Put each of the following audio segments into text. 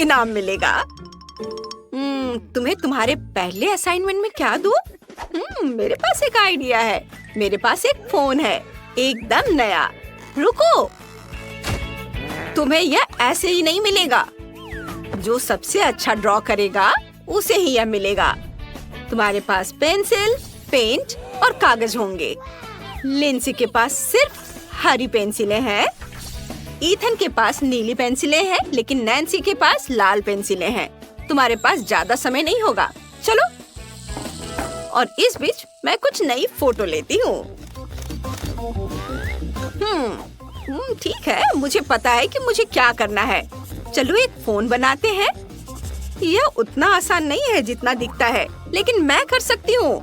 इनाम मिलेगा। तुम्हें तुम्हारे पहले असाइनमेंट में क्या दूँ? मेरे पास एक आइडिया है। मेरे पास एक फोन है, एकदम नया। रुको, तुम्हें यह ऐसे ही नहीं मिलेगा। जो सबसे अच्छा ड्रॉ करेगा उसे ही यह मिलेगा। तुम्हारे पास पेंसिल, पेंट और कागज होंगे। लिंसी के पास सिर्फ हरी पेंसिलें हैं। ईथन के पास नीली पेंसिलें हैं, लेकिन नैन्सी के पास लाल पेंसिलें हैं। तुम्हारे पास ज्यादा समय नहीं होगा। चलो, और इस बीच मैं कुछ नई फोटो लेती हूँ। ठीक है, मुझे पता है कि मुझे क्या करना है। चलो एक फोन बनाते हैं। यह उतना आसान नहीं है जितना दिखता है, लेकिन मैं कर सकती हूँ।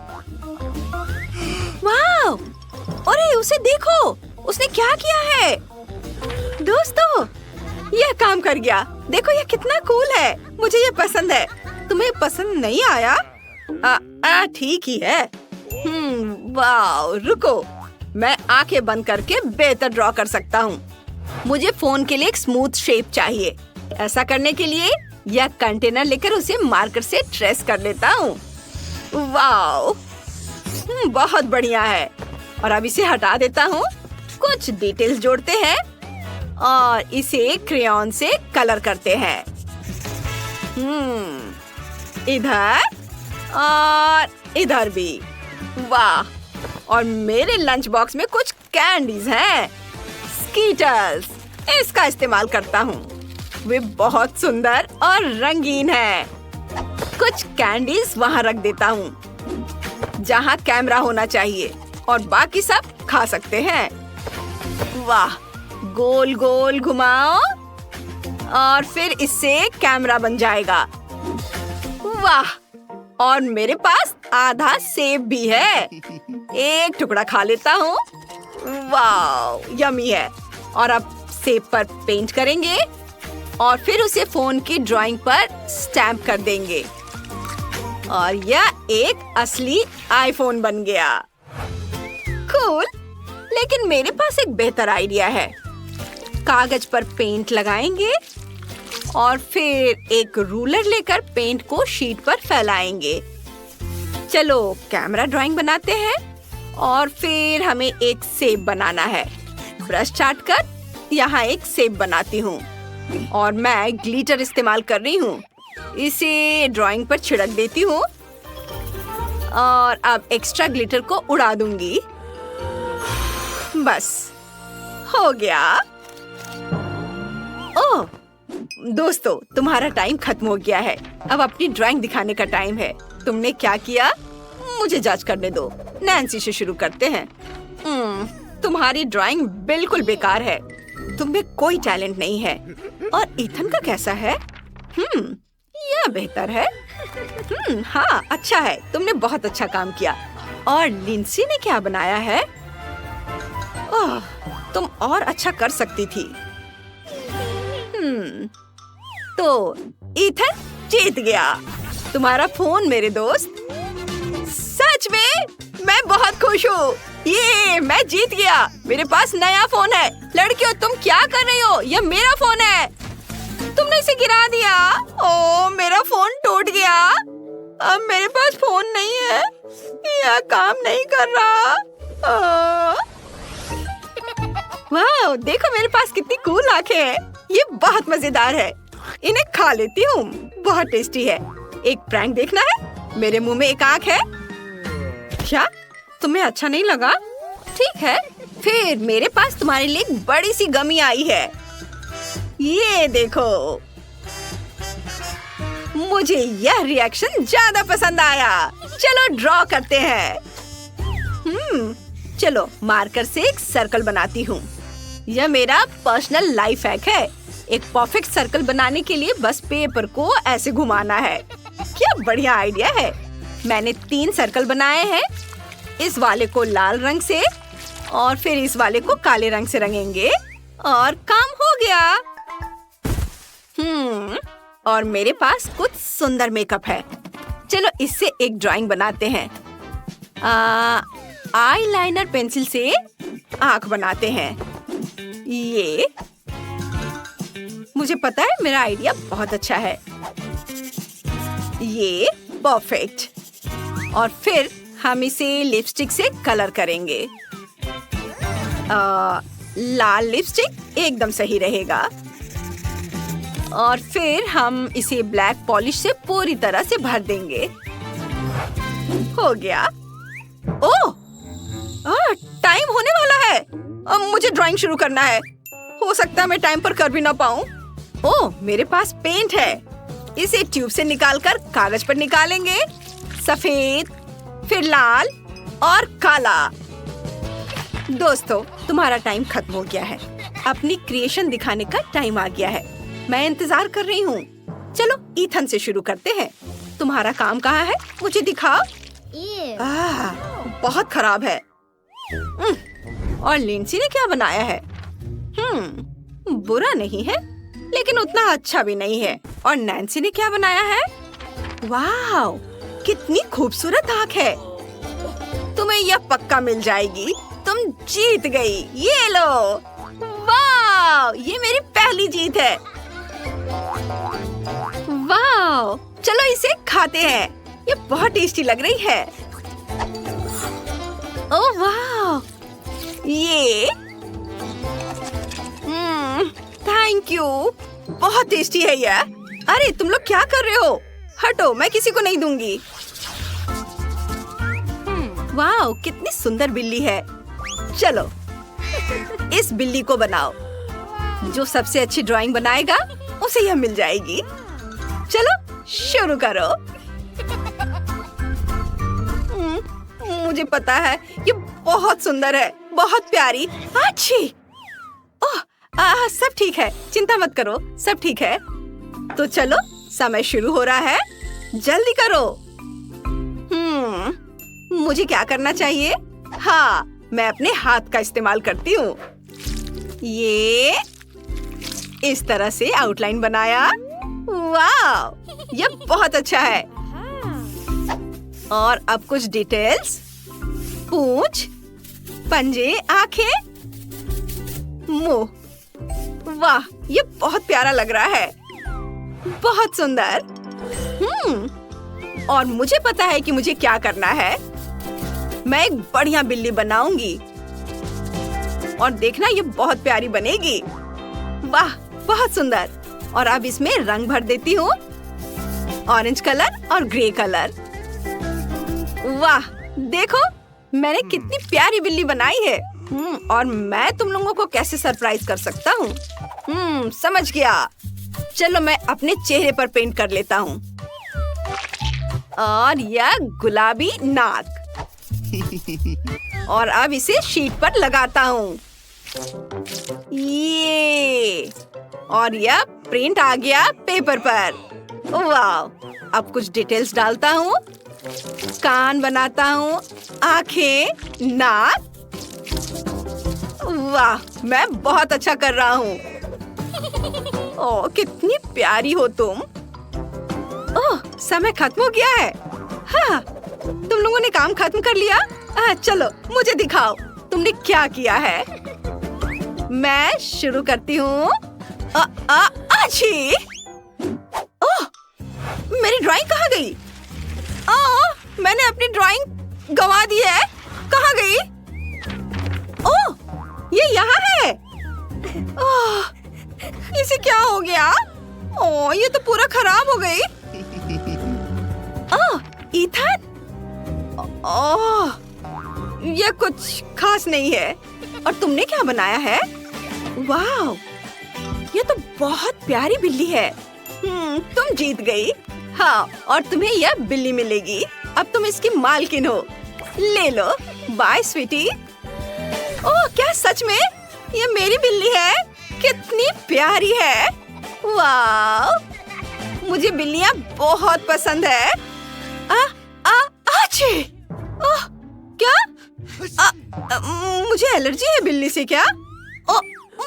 वाह! अरे उसे देखो, उसने क्या किया है। दोस्तों, यह काम कर गया। देखो यह कितना कूल है। मुझे यह पसंद है। तुम्हें पसंद नहीं आया? ठीक ही है। वाह! रुको, मैं आंखें बंद करके बेहतर ड्रॉ कर सकता हूँ। मुझे फोन के लिए एक स्मूथ शेप चाहिए। ऐसा करने के लिए यह कंटेनर लेकर उसे मार्कर से ट्रेस कर लेता हूँ। वाह! बहुत बढ़िया है। और अब इसे हटा देता हूँ। कुछ डिटेल्स जोड़ते हैं और इसे क्रेयॉन से कलर करते हैं। इधर और इधर भी। वाह! और मेरे लंच बॉक्स में कुछ कैंडीज हैं। स्कीटर्स, इसका इस्तेमाल करता हूँ। वे बहुत सुंदर और रंगीन हैं। कुछ कैंडीज वहाँ रख देता हूँ जहाँ कैमरा होना चाहिए, और बाकी सब खा सकते हैं। वाह! गोल गोल घुमाओ और फिर इससे कैमरा बन जाएगा। वाह! और मेरे पास आधा सेब भी है। एक टुकड़ा खा लेता हूँ। वाह! यम्मी है। और अब सेब पर पेंट करेंगे और फिर उसे फोन की ड्राइंग पर स्टैम्प कर देंगे। और यह एक असली आईफोन बन गया। कूल! लेकिन मेरे पास एक बेहतर आइडिया है। कागज पर पेंट लगाएंगे और फिर एक रूलर लेकर पेंट को शीट पर फैलाएंगे। चलो कैमरा ड्राइंग बनाते हैं और फिर हमें एक सेब बनाना है। ब्रश चाट कर यहाँ एक सेब बनाती हूँ और मैं ग्लिटर इस्तेमाल कर रही हूँ। इसे ड्राइंग पर छिड़क देती हूँ और अब एक्स्ट्रा ग्लिटर को उड़ा दूंगी। बस हो गया। ओह दोस्तों, तुम्हारा टाइम खत्म हो गया है। अब अपनी ड्राइंग दिखाने का टाइम है। तुमने क्या किया? मुझे जज करने दो। नैन्सी से शुरू करते हैं। तुम्हारी ड्राइंग बिल्कुल बेकार है। तुम्हें कोई टैलेंट नहीं है। और ईथन का कैसा है? यह बेहतर है। हाँ, अच्छा है। तुमने बहुत अच्छा काम किया। और लिंसी ने क्या बनाया है? ओह, तुम और अच्छा कर सकती थी। तो ईथन जीत गया। तुम्हारा फोन मेरे दोस्त। सच में मैं बहुत खुश हूँ। ये मैं जीत गया। मेरे पास नया फोन है। लड़कियों, तुम क्या कर रही हो? यह मेरा फोन है। तुमने इसे गिरा दिया। ओह, मेरा फोन टूट गया। अब मेरे पास फोन नहीं है। यह काम नहीं कर रहा। वाह, देखो मेरे पास कितनी कूल आंखें हैं। ये बहुत मजेदार है। इन्हें खा लेती हूँ। बहुत टेस्टी है। एक प्रैंक देखना है? मेरे मुंह में एक आंख है। क्या तुम्हें अच्छा नहीं लगा? ठीक है, फिर मेरे पास तुम्हारे लिए एक बड़ी सी गमी आई है। ये देखो। मुझे यह रिएक्शन ज्यादा पसंद आया। चलो ड्रॉ करते हैं। चलो मार्कर से एक सर्कल बनाती हूँ। यह मेरा पर्सनल लाइफ हैक है। एक परफेक्ट सर्कल बनाने के लिए बस पेपर को ऐसे घुमाना है। क्या बढ़िया आइडिया है। मैंने 3 सर्कल बनाए हैं। इस वाले को लाल रंग से और फिर इस वाले को काले रंग से रंगेंगे और काम हो गया। और मेरे पास कुछ सुंदर मेकअप है। चलो इससे एक ड्राइंग बनाते हैं। आईलाइनर पेंसिल से आँख बनाते हैं। ये मुझे पता है मेरा आइडिया बहुत अच्छा है। ये परफेक्ट। और फिर हम इसे लिपस्टिक से कलर करेंगे। लाल लिपस्टिक एकदम सही रहेगा। और फिर हम इसे ब्लैक पॉलिश से पूरी तरह से भर देंगे। हो गया। ओह, टाइम होने वाला है। अब मुझे ड्राइंग शुरू करना है। हो सकता है मैं टाइम पर कर भी ना पाऊं। ओह, मेरे पास पेंट है। इसे ट्यूब से निकालकर कागज पर निकालेंगे। सफेद, फिर लाल और काला। दोस्तों, तुम्हारा टाइम खत्म हो गया है। अपनी क्रिएशन दिखाने का टाइम आ गया है। मैं इंतजार कर रही हूँ। चलो ईथन से शुरू करते हैं। तुम्हारा काम कहाँ है? मुझे दिखाओ। बहुत खराब है। और लिंसी ने क्या बनाया है? बुरा नहीं है, लेकिन उतना अच्छा भी नहीं है। और नैन्सी ने क्या बनाया है? वाह, कितनी खूबसूरत आँख है। तुम्हें यह पक्का मिल जाएगी। तुम जीत गई। ये लो। वाह, ये मेरी पहली जीत है। वाह, चलो इसे खाते हैं। ये बहुत टेस्टी लग रही है। ओह वाह, ये थैंक यू। बहुत टेस्टी है यह। अरे तुम लोग क्या कर रहे हो? हटो, मैं किसी को नहीं दूंगी। वाह, कितनी सुंदर बिल्ली है। चलो इस बिल्ली को बनाओ। जो सबसे अच्छी ड्राइंग बनाएगा उसे यह मिल जाएगी। चलो शुरू करो। मुझे पता है ये बहुत सुंदर है, बहुत प्यारी। अच्छी। ओह, सब ठीक है, चिंता मत करो, सब ठीक है। तो चलो, समय शुरू हो रहा है। जल्दी करो। मुझे क्या करना चाहिए? हाँ, मैं अपने हाथ का इस्तेमाल करती हूँ। ये इस तरह से आउटलाइन बनाया। वाह, ये बहुत अच्छा है। और अब कुछ डिटेल्स। पूंछ, पंजे, आंखें, मुंह। वाह, ये बहुत प्यारा लग रहा है। बहुत सुंदर। और मुझे पता है कि मुझे क्या करना है। मैं एक बढ़िया बिल्ली बनाऊंगी। और देखना, ये बहुत प्यारी बनेगी। वाह, बहुत सुंदर। और अब इसमें रंग भर देती हूँ। ऑरेंज कलर और ग्रे कलर। वाह, देखो मैंने कितनी प्यारी बिल्ली बनाई है। और मैं तुम लोगों को कैसे सरप्राइज कर सकता हूँ? समझ गया। चलो मैं अपने चेहरे पर पेंट कर लेता हूँ। और यह गुलाबी नाक। और अब इसे शीट पर लगाता हूँ। ये और यह प्रिंट आ गया पेपर पर। वाह, अब कुछ डिटेल्स डालता हूँ। कान बनाता हूँ, आंखें, नाक। वाह, मैं बहुत अच्छा कर रहा हूँ। ओह, कितनी प्यारी हो तुम। ओह, समय खत्म हो गया है। हाँ, तुम लोगों ने काम खत्म कर लिया। चलो मुझे दिखाओ तुमने क्या किया है। मैं शुरू करती हूँ। अच्छी। ओह, मेरी ड्राइंग कहाँ गई? मैंने अपनी ड्राइंग गंवा दी है। कहाँ गई? ओह, ये यहाँ है। ओह, इसे क्या हो गया? ओह, ये तो पूरा खराब हो गई। ओह, ईथन। ओह, ये कुछ खास नहीं है। और तुमने क्या बनाया है? वाह, ये तो बहुत प्यारी बिल्ली है। तुम जीत गई। हाँ, और तुम्हें यह बिल्ली मिलेगी। अब तुम इसकी मालकिन हो। ले लो। बाय स्वीटी। ओह, क्या सच में? ये मेरी बिल्ली है। कितनी प्यारी है। वाह, मुझे बिल्लियाँ बहुत पसंद है। अच्छी। ओह, क्या? मुझे एलर्जी है बिल्ली से क्या? ओह,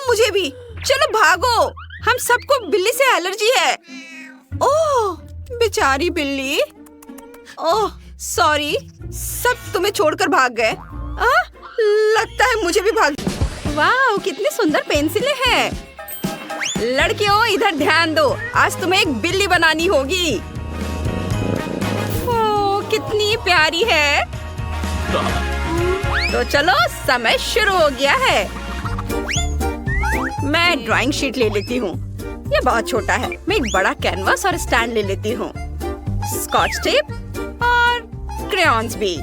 मुझे भी। चलो भागो, हम सबको बिल्ली से एलर्जी है। ओह, बेचारी बिल्ली। ओह, सॉरी, सब तुम्हें छोड़कर भाग गए। लगता है मुझे भी भाग। वाह, कितनी सुंदर पेंसिलें हैं। लड़कियों इधर ध्यान दो, आज तुम्हें एक बिल्ली बनानी होगी। ओह कितनी प्यारी है। तो चलो समय शुरू हो गया है। मैं ड्राइंग शीट ले लेती हूँ, ये बहुत छोटा है। मैं एक बड़ा कैनवास और स्टैंड ले लेती हूँ, स्कॉच टेप और क्रेयॉन्स भी।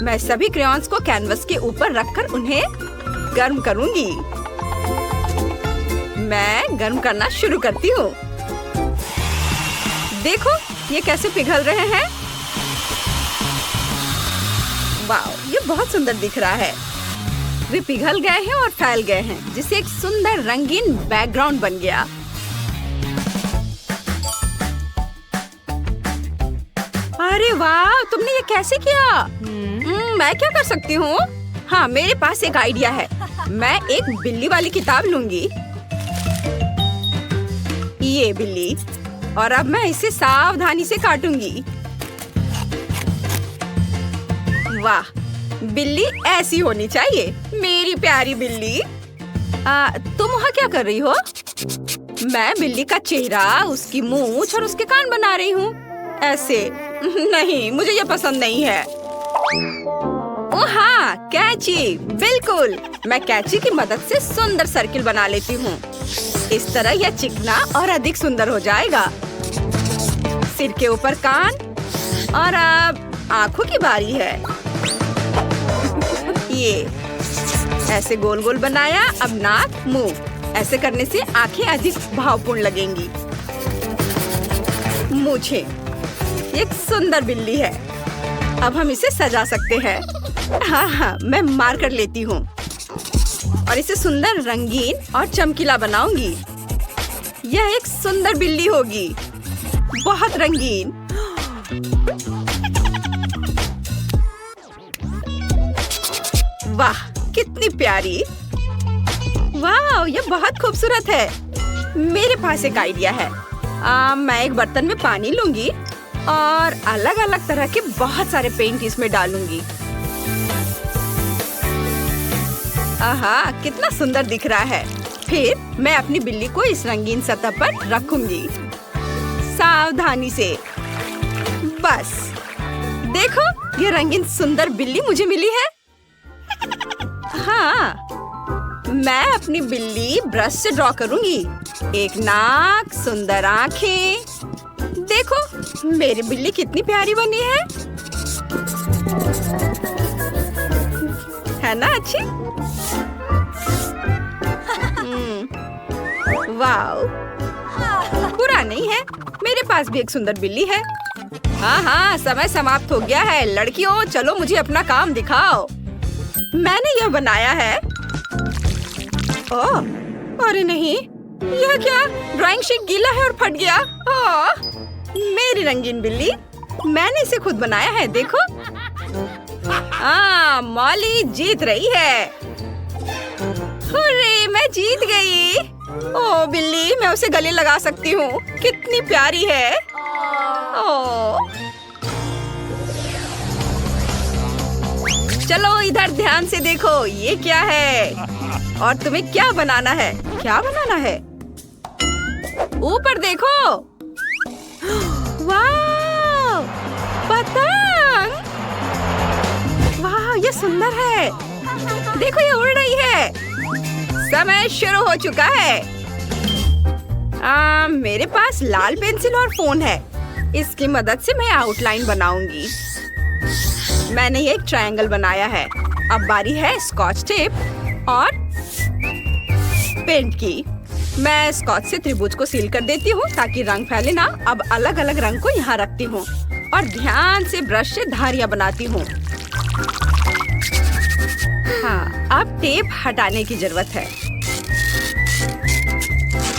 मैं सभी क्रेयॉन्स को कैनवास के ऊपर रखकर उन्हें गर्म करूंगी। मैं गर्म करना शुरू करती हूँ। देखो ये कैसे पिघल रहे हैं। वाह, ये बहुत सुंदर दिख रहा है। वे पिघल गए हैं और फैल गए हैं, जिससे एक सुंदर रंगीन बैकग्राउंड बन गया। अरे वाह, तुमने ये कैसे किया? मैं क्या कर सकती हूँ? हाँ, मेरे पास एक आइडिया है। मैं एक बिल्ली वाली किताब लूंगी। ये बिल्ली, और अब मैं इसे सावधानी से काटूंगी। वाह, बिल्ली ऐसी होनी चाहिए, मेरी प्यारी बिल्ली। तुम वहाँ क्या कर रही हो? मैं बिल्ली का चेहरा, उसकी मूंछ और उसके कान बना रही हूँ। ऐसे नहीं, मुझे ये पसंद नहीं है। ओह हाँ, कैंची, बिल्कुल। मैं कैंची की मदद से सुंदर सर्किल बना लेती हूँ। इस तरह यह चिकना और अधिक सुंदर हो जाएगा। सिर के ऊपर कान, और अब आँखों की बारी है। ये ऐसे गोल गोल बनाया। अब नाक, मुंह। ऐसे करने से आंखें अधिक भावपूर्ण लगेंगी। मुझे एक सुंदर बिल्ली है। अब हम इसे सजा सकते हैं। हाँ, मैं मार्कर लेती हूँ और इसे सुंदर, रंगीन और चमकीला बनाऊंगी। यह एक सुंदर बिल्ली होगी, बहुत रंगीन। वाह, कितनी प्यारी। वाह, ये बहुत खूबसूरत है। मेरे पास एक आइडिया है। मैं एक बर्तन में पानी लूंगी और अलग अलग तरह के बहुत सारे पेंट इसमें डालूंगी। आहा, कितना सुंदर दिख रहा है। फिर मैं अपनी बिल्ली को इस रंगीन सतह पर रखूंगी, सावधानी से। बस देखो, ये रंगीन सुंदर बिल्ली मुझे मिली है। हाँ, मैं अपनी बिल्ली ब्रश से ड्रॉ करूंगी। एक नाक, सुंदर आंखें। देखो मेरी बिल्ली कितनी प्यारी बनी है ना? अच्छी। वाओ, बुरा नहीं है। मेरे पास भी एक सुंदर बिल्ली है। हाँ, समय समाप्त हो गया है। लड़कियों, चलो मुझे अपना काम दिखाओ। मैंने यह बनाया है। ओह, अरे नहीं, यह क्या? ड्राइंग शीट गीला है और फट गया। मेरी रंगीन बिल्ली, मैंने इसे खुद बनाया है। देखो, मॉली जीत रही है। हुर्रे, मैं जीत गई। ओह बिल्ली, मैं उसे गले लगा सकती हूँ। कितनी प्यारी है। ओह, चलो इधर ध्यान से देखो, ये क्या है और तुम्हें क्या बनाना है? क्या बनाना है? ऊपर देखो। वाह, पतंग। वाह, ये सुंदर है। देखो, ये उड़ रही है। समय शुरू हो चुका है। मेरे पास लाल पेंसिल और फोन है। इसकी मदद से मैं आउटलाइन बनाऊंगी। मैंने ये एक ट्रायंगल बनाया है। अब बारी है स्कॉच टेप और पेंट की। मैं स्कॉच से त्रिभुज को सील कर देती हूँ ताकि रंग फैले ना। अब अलग अलग रंग को यहाँ रखती हूँ और ध्यान से ब्रश से धारियाँ बनाती हूँ। हाँ, अब टेप हटाने की जरूरत है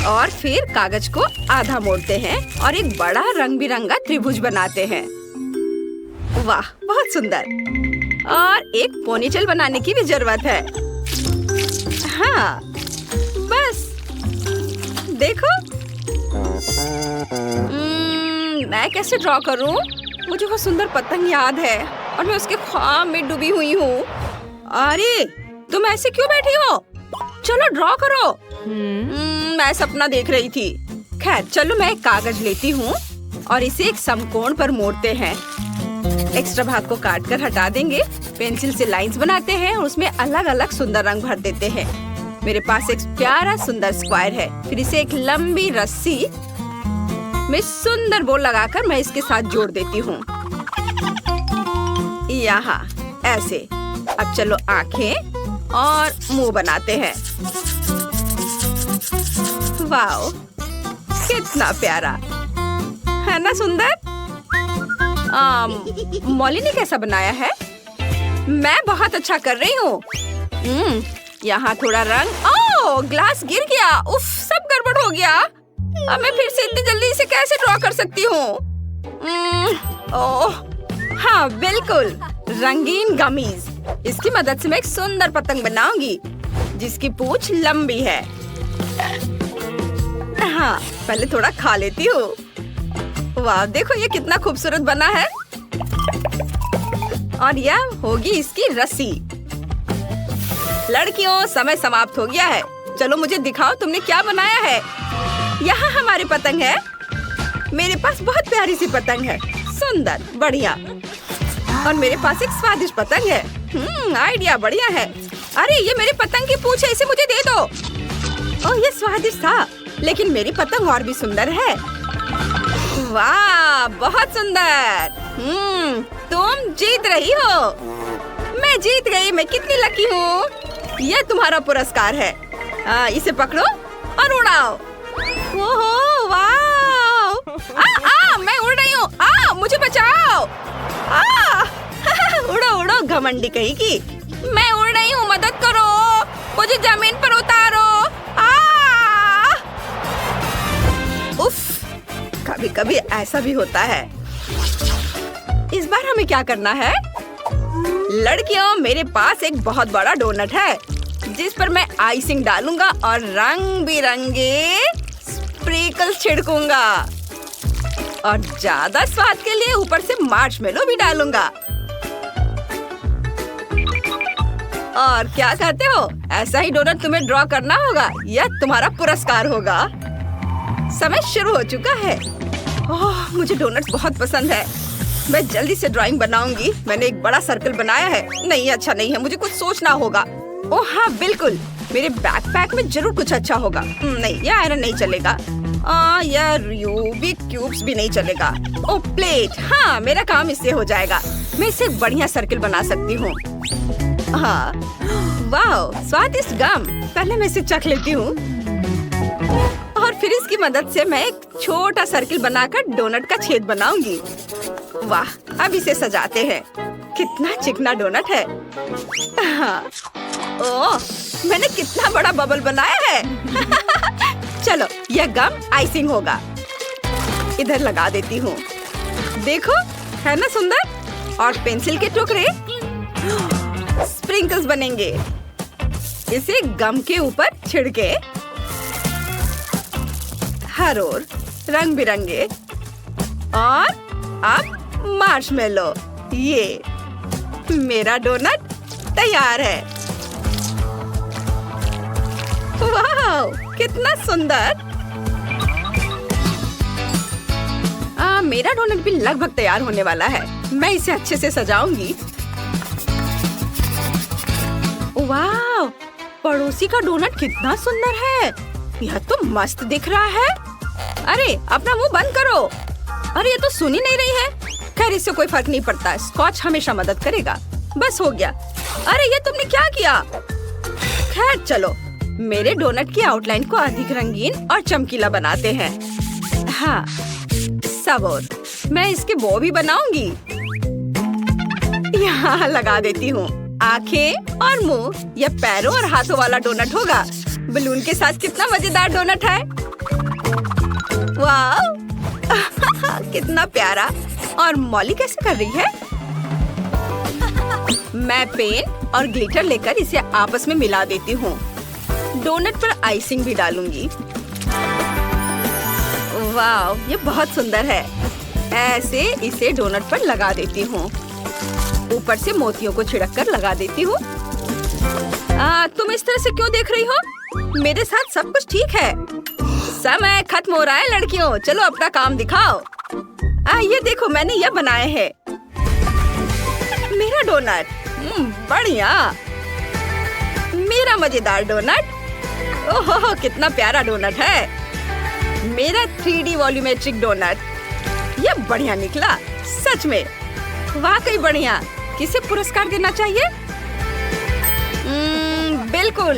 और फिर कागज को आधा मोड़ते हैं और एक बड़ा रंग बिरंगा त्रिभुज बनाते हैं। वाह, बहुत सुंदर। और एक पोनीटेल बनाने की भी जरूरत है। हाँ, बस देखो। मैं कैसे ड्रॉ करूं? मुझे वो सुंदर पतंग याद है और मैं उसके ख्वाब में डूबी हुई हूँ। अरे, तुम ऐसे क्यों बैठी हो? चलो ड्रॉ करो। मैं सपना देख रही थी। खैर चलो मैं एक कागज लेती हूँ और इसे एक समकोण पर मोड़ते हैं। एक्स्ट्रा भाग को काट कर हटा देंगे। पेंसिल से लाइंस बनाते हैं और उसमें अलग अलग सुंदर रंग भर देते हैं। मेरे पास एक प्यारा सुंदर स्क्वायर है। फिर इसे एक लंबी रस्सी में सुंदर बोल लगाकर मैं इसके साथ जोड़ देती हूँ। यहाँ ऐसे। अब चलो आंखें और मुंह बनाते हैं। वाओ, कितना प्यारा है ना सुंदर। मॉली ने कैसा बनाया है? मैं बहुत अच्छा कर रही हूँ। यहाँ थोड़ा रंग। ओह, ग्लास गिर गया। उफ, सब गड़बड़ हो गया। अब मैं फिर से इतनी जल्दी इसे कैसे ड्रॉ कर सकती हूँ? ओह हाँ, बिल्कुल, रंगीन गमीज। इसकी मदद से मैं एक सुंदर पतंग बनाऊंगी जिसकी पूंछ लंबी है। हाँ, पहले थोड़ा खा लेती हूँ। वाह, देखो ये कितना खूबसूरत बना है। और यह होगी इसकी रस्सी। लड़कियों, समय समाप्त हो गया है। चलो मुझे दिखाओ तुमने क्या बनाया है। यहाँ हमारी पतंग है। मेरे पास बहुत प्यारी सी पतंग है। सुंदर, बढ़िया। और मेरे पास एक स्वादिष्ट पतंग है। आइडिया बढ़िया है। अरे ये मेरी पतंग की पूंछ है, इसे मुझे दे दो। ओह, ये स्वादिष्ट था, लेकिन मेरी पतंग और भी सुंदर है। वाह, बहुत सुंदर। तुम जीत रही हो। मैं जीत गई। मैं कितनी लकी हूँ। यह तुम्हारा पुरस्कार है। इसे पकड़ो और उड़ाओ। ओहो, वाह। मैं उड़ रही हूँ। मुझे बचाओ। उड़ो उड़ो, घमंडी कहीं की। मैं उड़ रही हूँ, मदद करो। मुझे जमीन पर उतारो। उफ, कभी कभी ऐसा भी होता है। इस बार हमें क्या करना है? लड़कियों, मेरे पास एक बहुत बड़ा डोनट है जिस पर मैं आइसिंग डालूंगा और रंग बिरंगे स्प्रिंकल्स छिड़कूंगा। और ज्यादा स्वाद के लिए ऊपर से मार्शमेलो भी डालूंगा। और क्या कहते हो? ऐसा ही डोनट तुम्हें ड्रॉ करना होगा। यह तुम्हारा पुरस्कार होगा। समय शुरू हो चुका है। ओह, मुझे डोनट्स बहुत पसंद है। मैं जल्दी से ड्राइंग बनाऊंगी। मैंने एक बड़ा सर्कल बनाया है। नहीं, अच्छा नहीं है, मुझे कुछ सोचना होगा। ओह हाँ, बिल्कुल, मेरे बैकपैक में जरूर कुछ अच्छा होगा। नहीं, यह आयरन नहीं चलेगा। यह रूबिक क्यूब्स भी नहीं चलेगा। ओह, प्लेट। हाँ, मेरा काम इससे हो जाएगा। मैं इसे एक बढ़िया सर्कल बना सकती हूँ। हाँ, वाह, स्वादिष्ट गम। पहले मैं इसे चख लेती हूँ और फिर इसकी मदद से मैं एक छोटा सर्कल बनाकर डोनट का छेद बनाऊंगी। वाह, अब इसे सजाते हैं। कितना चिकना डोनट है। हाँ। ओह, मैंने कितना बड़ा बबल बनाया है। चलो, यह गम आइसिंग होगा। इधर लगा देती हूँ। देखो, है ना सुंदर। और पेंसिल के टुकड़े स्प्रिंकल्स बनेंगे। इसे गम के ऊपर छिड़के हर ओर रंग बिरंगे। और अब मार्शमेलो। ये मेरा डोनट तैयार है। वाह, कितना सुंदर। मेरा डोनट भी लगभग तैयार होने वाला है। मैं इसे अच्छे से सजाऊंगी। वाह, पड़ोसी का डोनट कितना सुंदर है। यह तो मस्त दिख रहा है। अरे, अपना मुंह बंद करो। अरे, ये तो सुन ही नहीं रही है। खैर, इससे कोई फर्क नहीं पड़ता। स्कॉच हमेशा मदद करेगा। बस हो गया। अरे, ये तुमने क्या किया? खैर चलो, मेरे डोनट की आउटलाइन को अधिक रंगीन और चमकीला बनाते हैं। हाँ, सब और मैं इसके बो भी बनाऊंगी। यहाँ लगा देती हूँ। आंखें और मुंह। यह पैरों और हाथों वाला डोनट होगा। बलून के साथ कितना मजेदार डोनट है। वाह, कितना प्यारा। और मॉली कैसे कर रही है? मैं पेन और ग्लिटर लेकर इसे आपस में मिला देती हूँ। डोनट पर आइसिंग भी डालूंगी। वाह, ये बहुत सुंदर है। ऐसे इसे डोनट पर लगा देती हूँ। ऊपर से मोतियों को छिड़क कर लगा देती हूँ। तुम इस तरह से क्यों देख रही हो? मेरे साथ सब कुछ ठीक है। समय खत्म हो रहा है लड़कियों, चलो अपना काम दिखाओ। ये देखो मैंने यह बनाए हैं। मेरा डोनट, बढ़िया। मेरा मजेदार डोनट। ओहो कितना प्यारा डोनट है। मेरा 3D वॉल्यूमेट्रिक डोनट। यह बढ़िया निकला, सच में वाकई बढ़िया। किसे पुरस्कार देना चाहिए? बिल्कुल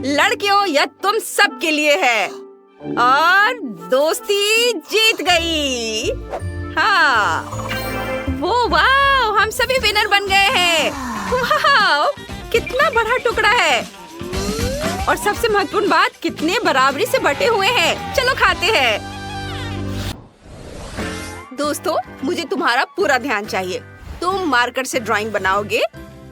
लड़कियों, यह तुम सब के लिए है। और दोस्ती जीत गई। हाँ, वो वाह, हम सभी विनर बन गए हैं। वाह, कितना बड़ा टुकड़ा है। और सबसे महत्वपूर्ण बात, कितने बराबरी से बटे हुए हैं। चलो खाते हैं। दोस्तों, मुझे तुम्हारा पूरा ध्यान चाहिए। तुम मार्कर से ड्राइंग बनाओगे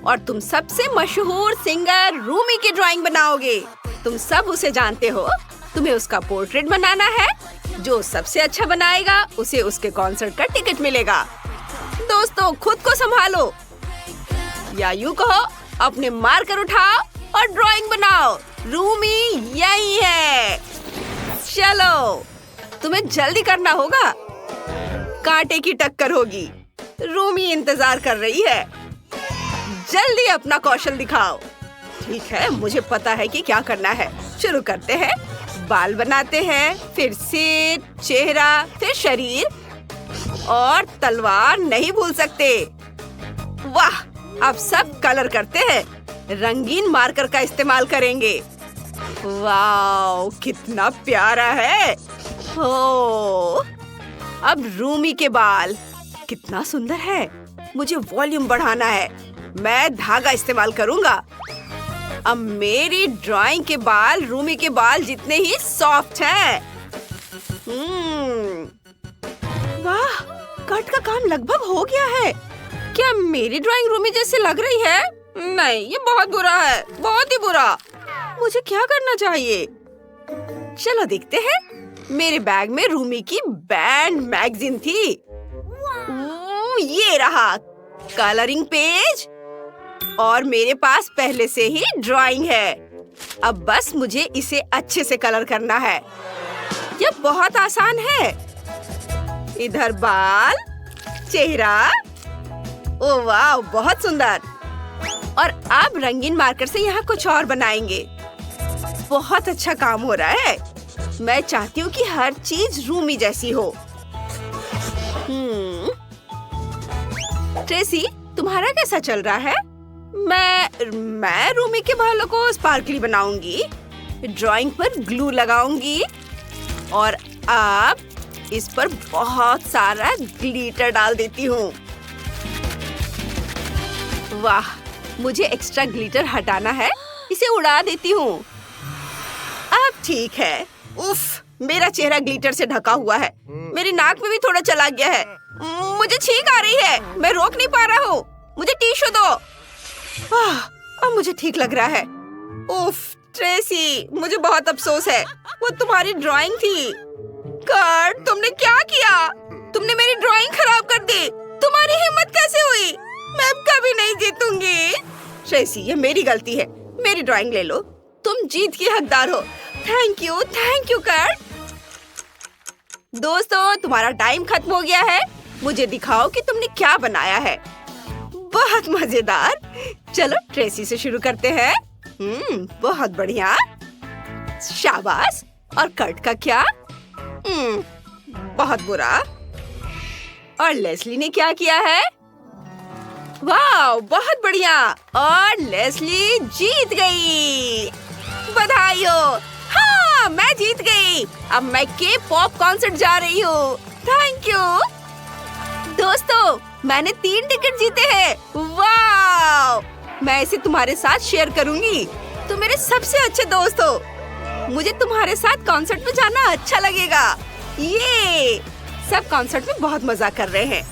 और तुम सबसे मशहूर सिंगर रूमी की ड्राइंग बनाओगे। तुम सब उसे जानते हो। तुम्हें उसका पोर्ट्रेट बनाना है। जो सबसे अच्छा बनाएगा उसे उसके कॉन्सर्ट का टिकट मिलेगा। दोस्तों, खुद को संभालो, या यूं कहो अपने मार्कर उठाओ और ड्राइंग बनाओ। रूमी यही है। चलो, तुम्हें जल्दी करना होगा। कांटे की टक्कर होगी। रूमी इंतजार कर रही है। जल्दी अपना कौशल दिखाओ। ठीक है, मुझे पता है कि क्या करना है। शुरू करते हैं। बाल बनाते हैं, फिर सिर, चेहरा, फिर शरीर और तलवार नहीं भूल सकते। वाह, अब सब कलर करते हैं। रंगीन मार्कर का इस्तेमाल करेंगे। वाह, कितना प्यारा है। ओ, अब रूमी के बाल कितना सुंदर है। मुझे वॉल्यूम बढ़ाना है। मैं धागा इस्तेमाल करूंगा। अब मेरी ड्राइंग के बाल रूमी के बाल जितने ही सॉफ्ट हैं। वाह, कट का काम लगभग हो गया है। क्या मेरी ड्राइंग रूमी जैसे लग रही है? नहीं, ये बहुत बुरा है, बहुत ही बुरा। मुझे क्या करना चाहिए? चलो देखते हैं। मेरे बैग में रूमी की बैंड मैगजीन थी। ये रहा कलरिंग पेज और मेरे पास पहले से ही ड्राइंग है। अब बस मुझे इसे अच्छे से कलर करना है। यह बहुत आसान है। इधर बाल, चेहरा। ओह वाह, बहुत सुंदर। और अब रंगीन मार्कर से यहाँ कुछ और बनाएंगे। बहुत अच्छा काम हो रहा है। मैं चाहती हूँ कि हर चीज रूमी जैसी हो। ट्रेसी, तुम्हारा कैसा चल रहा है? मैं रूमी के बालों को स्पार्कली बनाऊंगी। ड्राइंग पर ग्लू लगाऊंगी और अब इस पर बहुत सारा ग्लिटर डाल देती हूँ। वाह, मुझे एक्स्ट्रा ग्लिटर हटाना है। इसे उड़ा देती हूँ। अब ठीक है। उफ, मेरा चेहरा ग्लिटर से ढका हुआ है। मेरी नाक में भी थोड़ा चला गया है। मुझे छींक आ रही है। मैं रोक नहीं पा रहा हूँ। मुझे टिश्यू दो। अब मुझे ठीक लग रहा है। उफ, ट्रेसी, मुझे बहुत अफसोस है। वो तुम्हारी ड्राइंग थी। कर्ट, तुमने क्या किया? तुमने मेरी ड्राइंग खराब कर दी। तुम्हारी हिम्मत कैसे हुई? मैं अब कभी नहीं जीतूंगी। ट्रेसी, ये मेरी गलती है। मेरी ड्राइंग ले लो। तुम जीत की हकदार हो। Thank you Kurt. दोस्तों, तुम्हारा टाइम खत्म हो गया है। मुझे दिखाओ कि तुमने क्या बनाया है। बहुत मजेदार। चलो ट्रेसी से शुरू करते हैं। बहुत बढ़िया, शाबाश। और कर्ट का क्या? बहुत बुरा। और लेस्ली ने क्या किया है? वाह, बहुत बढ़िया। और लेस्ली जीत गई। बधाई हो। हाँ, मैं जीत गई। अब मैं के पॉप कॉन्सर्ट जा रही हूँ। Thank you. दोस्तों, मैंने 3 टिकट जीते हैं। वाह, मैं इसे तुम्हारे साथ शेयर करूंगी। तुम मेरे सबसे अच्छे दोस्त हो। मुझे तुम्हारे साथ कॉन्सर्ट में जाना अच्छा लगेगा। ये सब कॉन्सर्ट में बहुत मजा कर रहे हैं।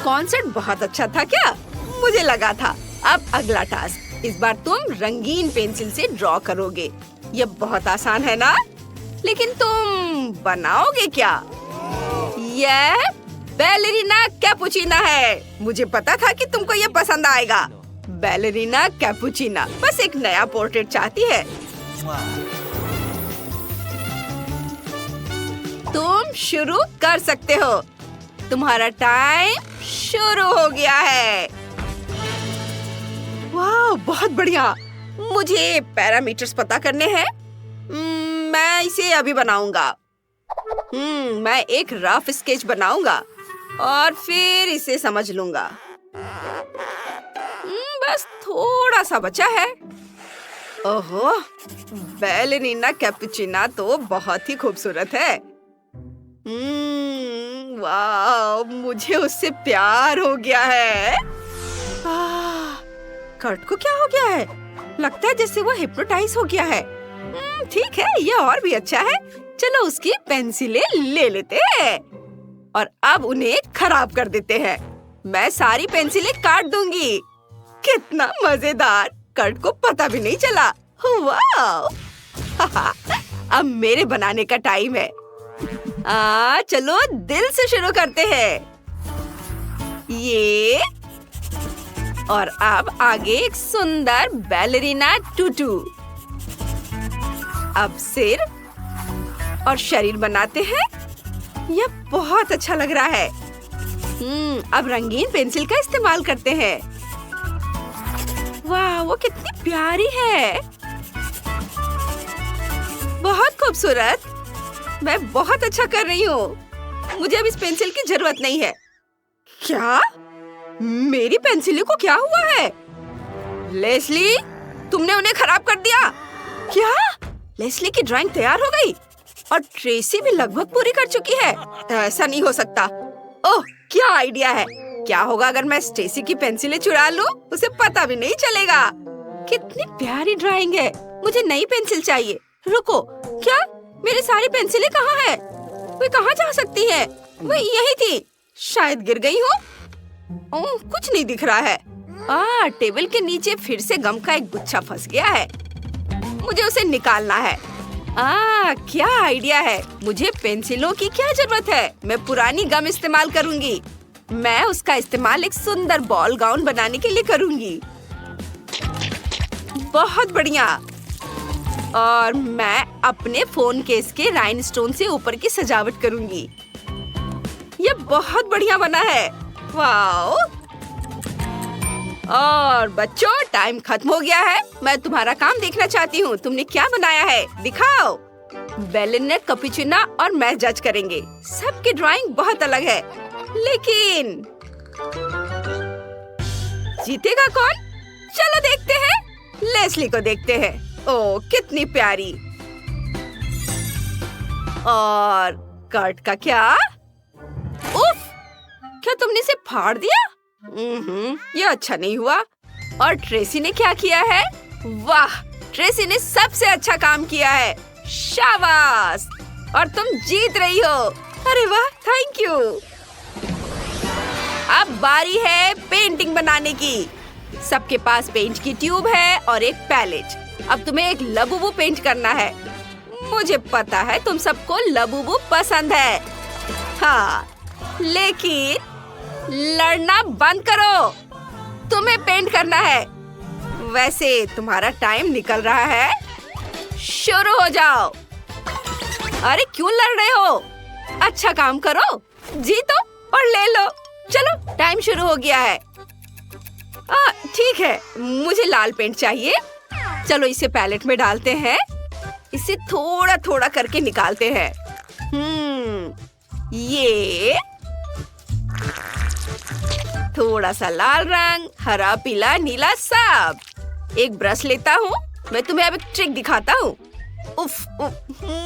कॉन्सर्ट बहुत अच्छा था क्या? मुझे लगा था। अब अगला टास्क। इस बार तुम रंगीन पेंसिल से ड्रॉ करोगे। ये बहुत आसान है ना? लेकिन तुम बनाओगे क्या? ये बैलेरिना कैपुचिना है। मुझे पता था कि तुमको ये पसंद आएगा। बैलेरिना कैपुचिना बस एक नया पोर्ट्रेट चाहती है। तुम शुरू कर सकते हो। तुम्हारा टाइम शुरू हो गया है। वाह, बहुत बढ़िया। मुझे पैरामीटर्स पता करने हैं। मैं इसे अभी बनाऊंगा। मैं एक रफ स्केच बनाऊंगा और फिर इसे समझ लूंगा। बस थोड़ा सा बचा है। ओहो, बैलेरिना कैपुचिना तो बहुत ही खूबसूरत है। वाह, मुझे उससे प्यार हो गया है। कर्ट को क्या हो गया है? लगता है जैसे वो हिप्नोटाइज हो गया है। ठीक है, ये और भी अच्छा है। चलो उसकी पेंसिलें ले लेते हैं और अब उन्हें खराब कर देते हैं। मैं सारी पेंसिलें काट दूंगी। कितना मजेदार, कर्ट को पता भी नहीं चला। वाह! अब मेरे बनाने का टाइम है। चलो दिल से शुरू करते हैं। ये और अब आगे एक सुंदर बैलेरिना टूटू। अब सिर और शरीर बनाते हैं। यह बहुत अच्छा लग रहा है। अब रंगीन पेंसिल का इस्तेमाल करते हैं। वाह, वो कितनी प्यारी है। बहुत खूबसूरत। मैं बहुत अच्छा कर रही हूँ। मुझे अब इस पेंसिल की जरूरत नहीं है। क्या? मेरी पेंसिलों को क्या हुआ है? लेस्ली, तुमने उन्हें खराब कर दिया। क्या? लेस्ली की ड्राइंग तैयार हो गई और ट्रेसी भी लगभग पूरी कर चुकी है। ऐसा नहीं हो सकता। ओह, क्या आइडिया है। क्या होगा अगर मैं स्टेसी की पेंसिलें चुरा लूं? उसे पता भी नहीं चलेगा। कितनी प्यारी ड्राइंग है। मुझे नई पेंसिल चाहिए। रुको, क्या मेरी सारी पेंसिलें कहाँ है? वे कहाँ जा सकती है? वो यही थी। शायद गिर गई हो। कुछ नहीं दिख रहा है। टेबल के नीचे फिर से गम का एक गुच्छा फंस गया है। मुझे उसे निकालना है। क्या आइडिया है। मुझे पेंसिलों की क्या जरूरत है। मैं पुरानी गम इस्तेमाल करूंगी। मैं उसका इस्तेमाल एक सुंदर बॉल गाउन बनाने के लिए करूंगी। बहुत बढ़िया। और मैं अपने फोन केस के राइनस्टोन से ऊपर की सजावट करूंगी। ये बहुत बढ़िया बना है। वाओ! और बच्चों, टाइम खत्म हो गया है। मैं तुम्हारा काम देखना चाहती हूँ। तुमने क्या बनाया है, दिखाओ। बैलेरिना कैपुचिना और मैं जज करेंगे। सबकी ड्राइंग बहुत अलग है, लेकिन जीतेगा कौन? चलो देखते हैं। लेस्ली को देखते हैं। ओह, कितनी प्यारी। और कर्ट का क्या? उफ! क्या तुमने इसे फाड़ दिया? ये अच्छा नहीं हुआ। और ट्रेसी ने क्या किया है? वाह! ट्रेसी ने सबसे अच्छा काम किया है। शाबाश! और तुम जीत रही हो। अरे वाह, थैंक यू। अब बारी है पेंटिंग बनाने की। सबके पास पेंट की ट्यूब है और एक पैलेट। अब तुम्हें एक लबूबू पेंट करना है। मुझे पता है तुम सबको लबूबू पसंद है। हाँ, लेकिन लड़ना बंद करो। तुम्हें पेंट करना है। वैसे तुम्हारा टाइम निकल रहा है। शुरू हो जाओ। अरे क्यों लड़ रहे हो? अच्छा काम करो, जीतो और ले लो। चलो, टाइम शुरू हो गया है। ठीक है, मुझे लाल पेंट चाहिए। चलो इसे पैलेट में डालते हैं। इसे थोड़ा थोड़ा करके निकालते हैं। ये थोड़ा सा लाल रंग, हरा, पीला, नीला, सब। एक ब्रश लेता हूँ। मैं तुम्हें अब एक ट्रिक दिखाता हूँ। उफ,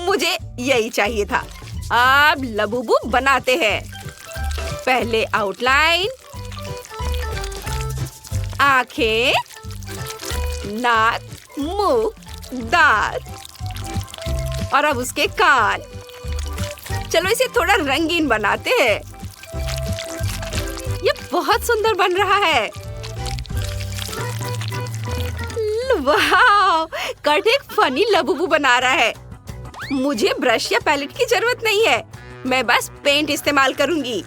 मुझे यही चाहिए था। अब लबूबू बनाते हैं। पहले आउटलाइन, आंखें, नाक, मुंह, दांत और अब उसके कान। चलो इसे थोड़ा रंगीन बनाते हैं। ये बहुत सुंदर बन रहा है। वाह! कर्ट एक फनी लबूबू बना रहा है। मुझे ब्रश या पैलेट की जरूरत नहीं है। मैं बस पेंट इस्तेमाल करूंगी।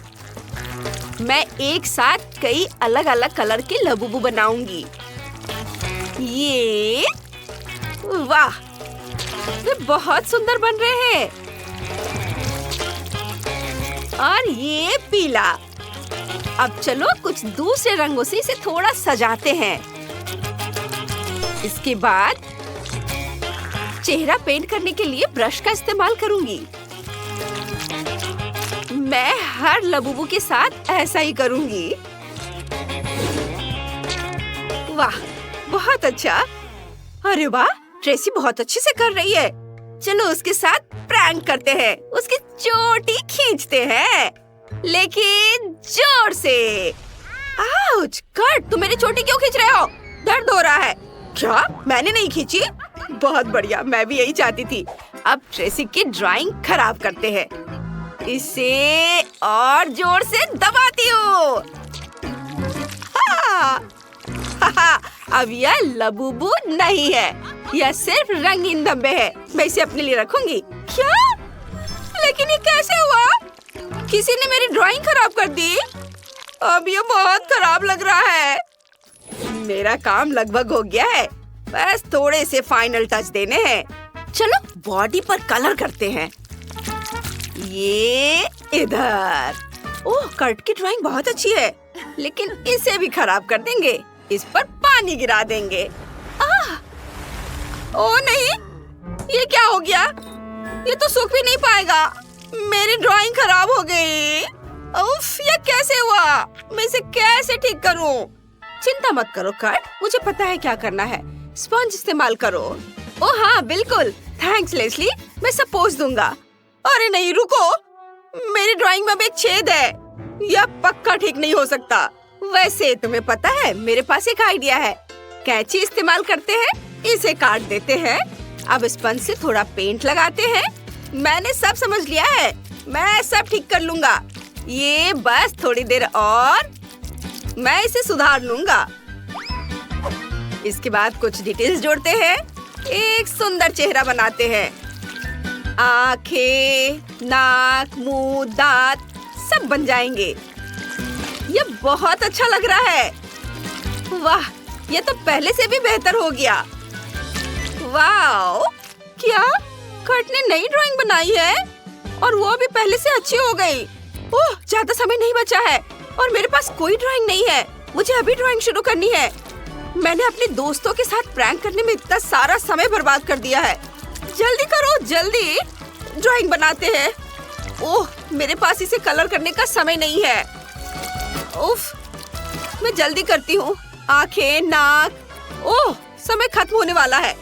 मैं एक साथ कई अलग अलग कलर के लबूबू बनाऊंगी। ये वाह! वे बहुत सुंदर बन रहे हैं। और ये पीला। अब चलो कुछ दूसरे रंगों से इसे थोड़ा सजाते हैं। इसके बाद चेहरा पेंट करने के लिए ब्रश का इस्तेमाल करूंगी। मैं हर लबूबू के साथ ऐसा ही करूंगी। वाह, बहुत अच्छा। अरे वाह, ट्रेसी बहुत अच्छे से कर रही है। चलो उसके साथ प्रैंक करते हैं। उसकी चोटी खींचते हैं, लेकिन जोर से। आउच! कर्ट, तुम मेरी चोटी क्यों खींच रहे हो? दर्द हो रहा है। क्या? मैंने नहीं खींची? बहुत बढ़िया, मैं भी यही चाहती थी। अब ट्रेसी की ड्राइंग खराब करते हैं। इसे और जोर से दबाती हूँ। अब यह लबूबू नहीं है, यह सिर्फ रंगीन धब्बे है। मैं इसे अपने लिए रखूंगी। क्या? लेकिन ये कैसे हुआ? किसी ने मेरी ड्राइंग खराब कर दी। अब ये बहुत खराब लग रहा है। मेरा काम लगभग हो गया है, बस थोड़े से फाइनल टच देने हैं। चलो बॉडी पर कलर करते हैं। ये इधर। ओह, कर्ट की ड्राइंग बहुत अच्छी है, लेकिन इसे भी खराब कर देंगे। इस पर पानी गिरा देंगे। ओह नहीं, ये क्या हो गया? ये तो सूख भी नहीं पाएगा। मेरी ड्राइंग खराब हो गई। उफ, ये कैसे हुआ? मैं इसे कैसे ठीक करूं? चिंता मत करो कर्ट, मुझे पता है क्या करना है। स्पंज इस्तेमाल करो। ओह हाँ, बिल्कुल। थैंक्स लेस्ली, मैं सब पोंछ दूंगा। अरे नहीं, रुको, मेरी ड्राइंग में अब एक छेद है। यह पक्का ठीक नहीं हो सकता। वैसे तुम्हें पता है, मेरे पास एक आइडिया है। कैंची इस्तेमाल करते हैं, इसे काट देते हैं। अब स्पंज से थोड़ा पेंट लगाते हैं। मैंने सब समझ लिया है, मैं सब ठीक कर लूंगा। ये बस थोड़ी देर और मैं इसे सुधार लूंगा। इसके बाद कुछ डिटेल्स जोड़ते हैं। एक सुंदर चेहरा बनाते हैं। आंखें, नाक, मुंह, दांत सब बन जाएंगे। ये बहुत अच्छा लग रहा है। वाह, ये तो पहले से भी बेहतर हो गया। वाओ! क्या कर्ट ने नई ड्राइंग बनाई है? और वो भी पहले से अच्छी हो गई। ओह, ज्यादा समय नहीं बचा है और मेरे पास कोई ड्राइंग नहीं है। मुझे अभी ड्राइंग शुरू करनी है। मैंने अपने दोस्तों के साथ प्रैंक करने में इतना सारा समय बर्बाद कर दिया है। जल्दी करो, जल्दी ड्राइंग बनाते हैं। ओह, मेरे पास इसे कलर करने का समय नहीं है। उफ, मैं जल्दी करती हूँ। आंखें, नाक। ओह, समय खत्म होने वाला है।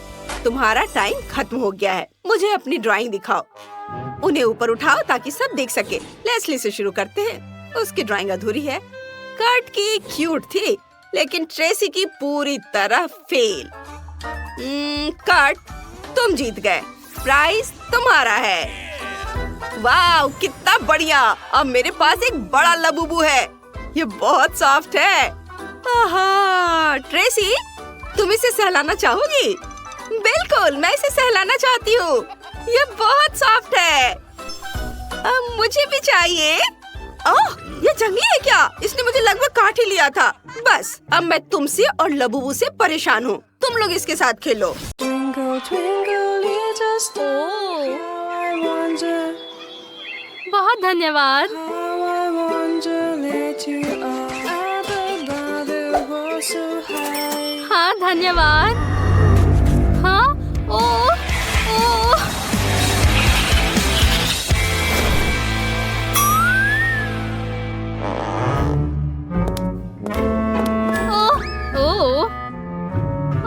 तुम्हारा टाइम खत्म हो गया है। मुझे अपनी ड्राइंग दिखाओ। उन्हें ऊपर उठाओ ताकि सब देख सके। लेस्ली से शुरू करते हैं। उसकी ड्राइंग अधूरी है। कर्ट की क्यूट थी, लेकिन ट्रेसी की पूरी तरह फेल। कर्ट, तुम जीत गए। प्राइज तुम्हारा है। वाह, कितना बढ़िया। अब मेरे पास एक बड़ा लबूबू है। ये बहुत सॉफ्ट है। आहा, ट्रेसी, तुम इसे सहलाना चाहोगी? बिल्कुल, मैं इसे सहलाना चाहती हूँ। ये बहुत सॉफ्ट है। अब मुझे भी चाहिए। ओह, ये जंगली है क्या? इसने मुझे लगभग काट ही लिया था। बस, अब मैं तुमसे और लबूबू से परेशान हूँ। तुम लोग इसके साथ खेलो। Twinkle, twinkle, little star, how I wonder, बहुत धन्यवाद। how I wonder that you are up above the world so high. हाँ, धन्यवाद। हाँ, ओह, ओह। ओह, ओह,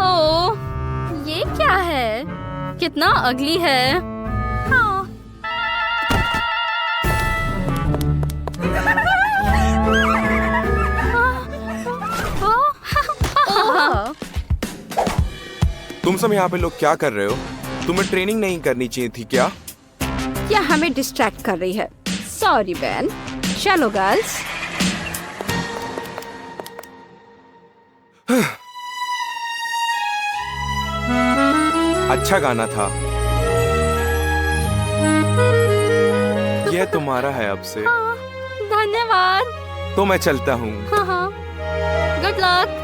ओह, ये क्या है? कितना अगली है। हाँ। तुम सब यहाँ पे लोग क्या कर रहे हो? तुम्हें ट्रेनिंग नहीं करनी चाहिए थी क्या? क्या हमें डिस्ट्रैक्ट कर रही है? Sorry ban. चलो गर्ल्स। अच्छा गाना था। यह तुम्हारा है अब से। धन्यवाद। तो मैं चलता हूँ। हाँ हाँ, गुड लक।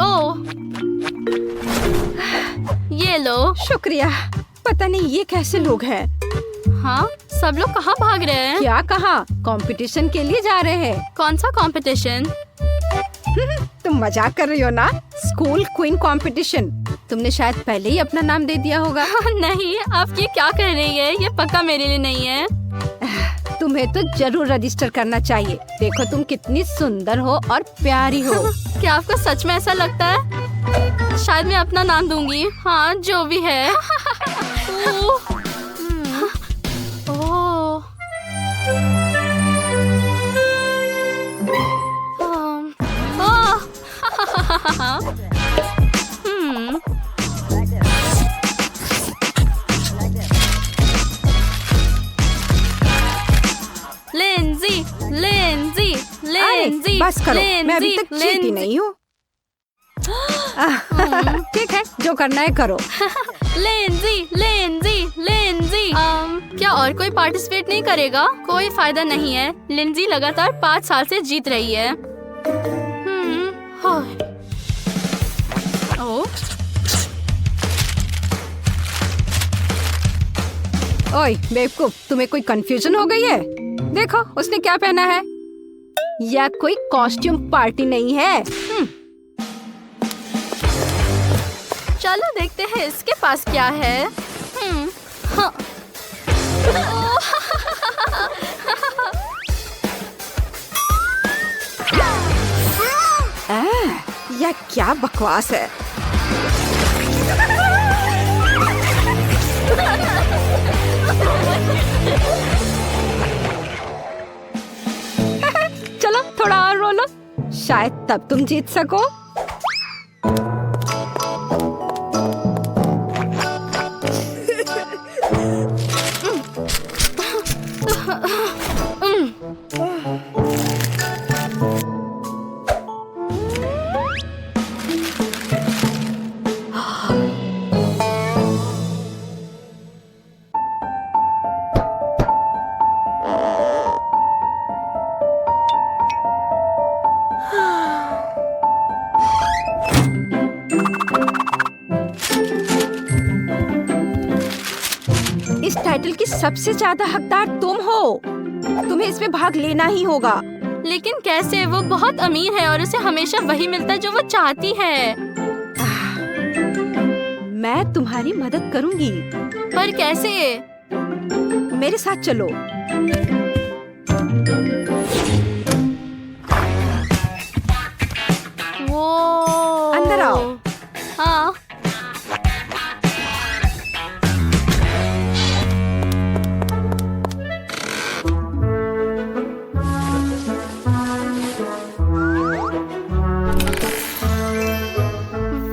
ओह, ये लो। शुक्रिया। पता नहीं ये कैसे लोग हैं। हाँ, सब लोग कहाँ भाग रहे हैं? क्या कहा? कंपटीशन के लिए जा रहे हैं। कौन सा कंपटीशन? तुम मजाक कर रही हो ना? School queen competition. तुमने शायद पहले ही अपना नाम दे दिया होगा। नहीं, आप ये क्या कर रही है? ये पक्का मेरे लिए नहीं है। तुम्हें तो जरूर रजिस्टर करना चाहिए। देखो तुम कितनी सुंदर हो और प्यारी हो। क्या आपको सच में ऐसा लगता है? शायद मैं अपना नाम दूंगी। हाँ, जो भी है। ओह। लेंजी, लेंजी, लेंजी, बस करो, मैं अभी तक जीती नहीं हूँ। ठीक है, जो करना है करो। लेंजी, लेंजी, लेंजी। क्या और कोई पार्टिसिपेट नहीं करेगा? कोई फायदा नहीं है। लिंजी लगातार 5 साल से जीत रही है। ओह, ओए बेवकूफ, तुम्हें कोई कंफ्यूजन हो गई है? देखो उसने क्या पहना है। यह कोई कॉस्ट्यूम पार्टी नहीं है। चलो देखते हैं इसके पास क्या है। हाँ। यह क्या बकवास है। चलो थोड़ा और रोलो, शायद तब तुम जीत सको। इस टाइटल की सबसे ज्यादा हकदार तुम हो। तुम्हें इसमें भाग लेना ही होगा। लेकिन कैसे? वो बहुत अमीर है और उसे हमेशा वही मिलता है जो वो चाहती है। मैं तुम्हारी मदद करूंगी। पर कैसे? मेरे साथ चलो। वो अंदर आओ। हाँ।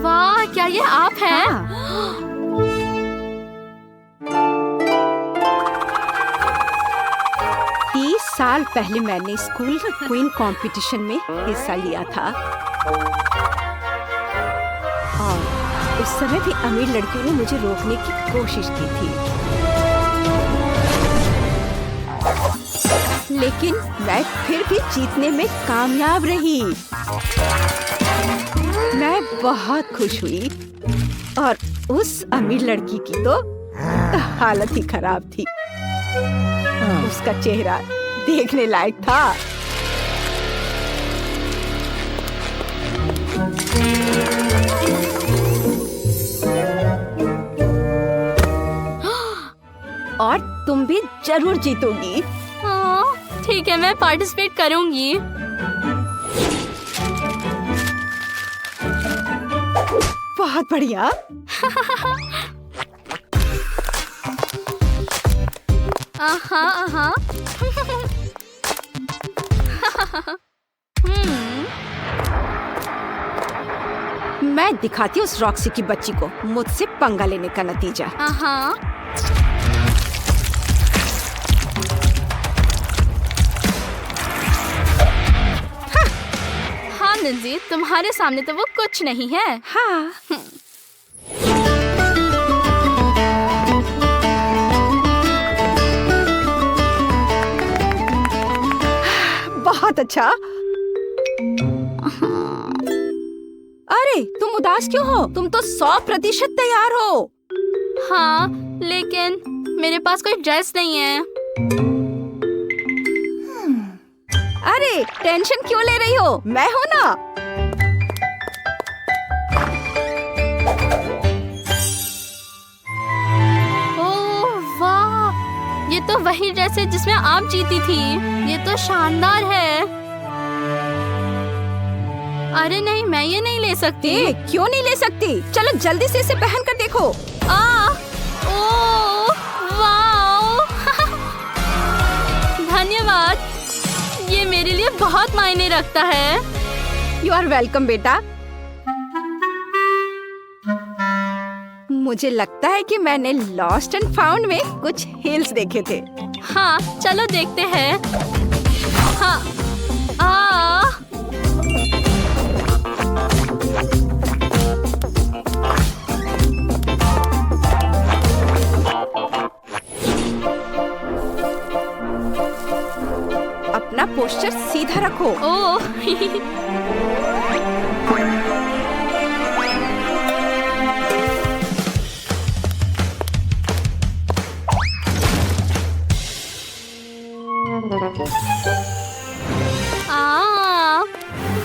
वाह, क्या ये आप हैं? हाँ। 30 साल पहले मैंने स्कूल क्वीन कंपटीशन में हिस्सा लिया था और उस समय भी अमीर लड़कियों ने मुझे रोकने की कोशिश की थी, लेकिन मैं फिर भी जीतने में कामयाब रही। मैं बहुत खुश हुई और उस अमीर लड़की की तो हालत ही खराब थी। उसका चेहरा देखने लायक था। और तुम भी जरूर जीतोगी। हाँ, ठीक है, मैं पार्टिसिपेट करूंगी। बहुत बढ़िया। हाँ। मैं दिखाती हूँ उस रॉक्सी की बच्ची को मुझसे पंगा लेने का नतीजा। हाँ। हाँ नंजी, तुम्हारे सामने तो वो कुछ नहीं है। हाँ। बहुत अच्छा। अरे तुम उदास क्यों हो? तुम तो 100% तैयार हो। हाँ, लेकिन मेरे पास कोई ड्रेस नहीं है। अरे टेंशन क्यों ले रही हो? मैं हूँ ना। ओह वाह, ये तो वही ड्रेस है जिसमें आप जीती थी। ये तो शानदार है। अरे नहीं, मैं ये नहीं ले सकती। क्यों नहीं ले सकती? चलो जल्दी से इसे पहन कर देखो। ओह वाह धन्यवाद, ये मेरे लिए बहुत मायने रखता है। यू आर वेलकम बेटा। मुझे लगता है कि मैंने लॉस्ट एंड फाउंड में कुछ हील्स देखे थे। हाँ, चलो देखते हैं। हाँ, अपना पोस्चर सीधा रखो। ओह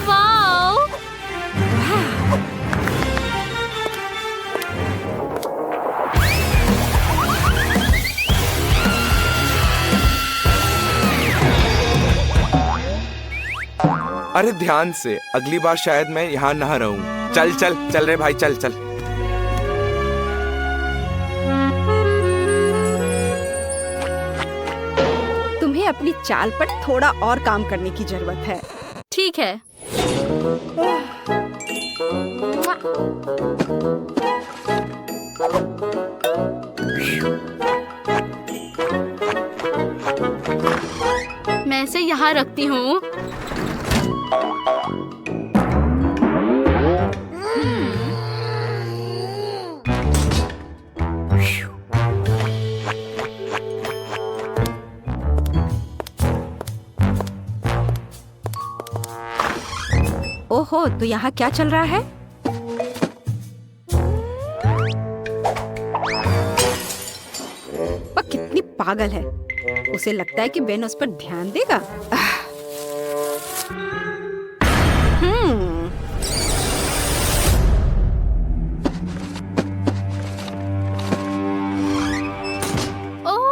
वाओ, अरे ध्यान से, अगली बार शायद मैं यहाँ ना रहूं। चल चल चल रे भाई, चल चल। तुम्हें अपनी चाल पर थोड़ा और काम करने की जरूरत है। ठीक है। मैं इसे यहाँ रखती हूँ। ओहो, तो यहाँ क्या चल रहा है? वह कितनी पागल है। उसे लगता है कि बेन उस पर ध्यान देगा। ओह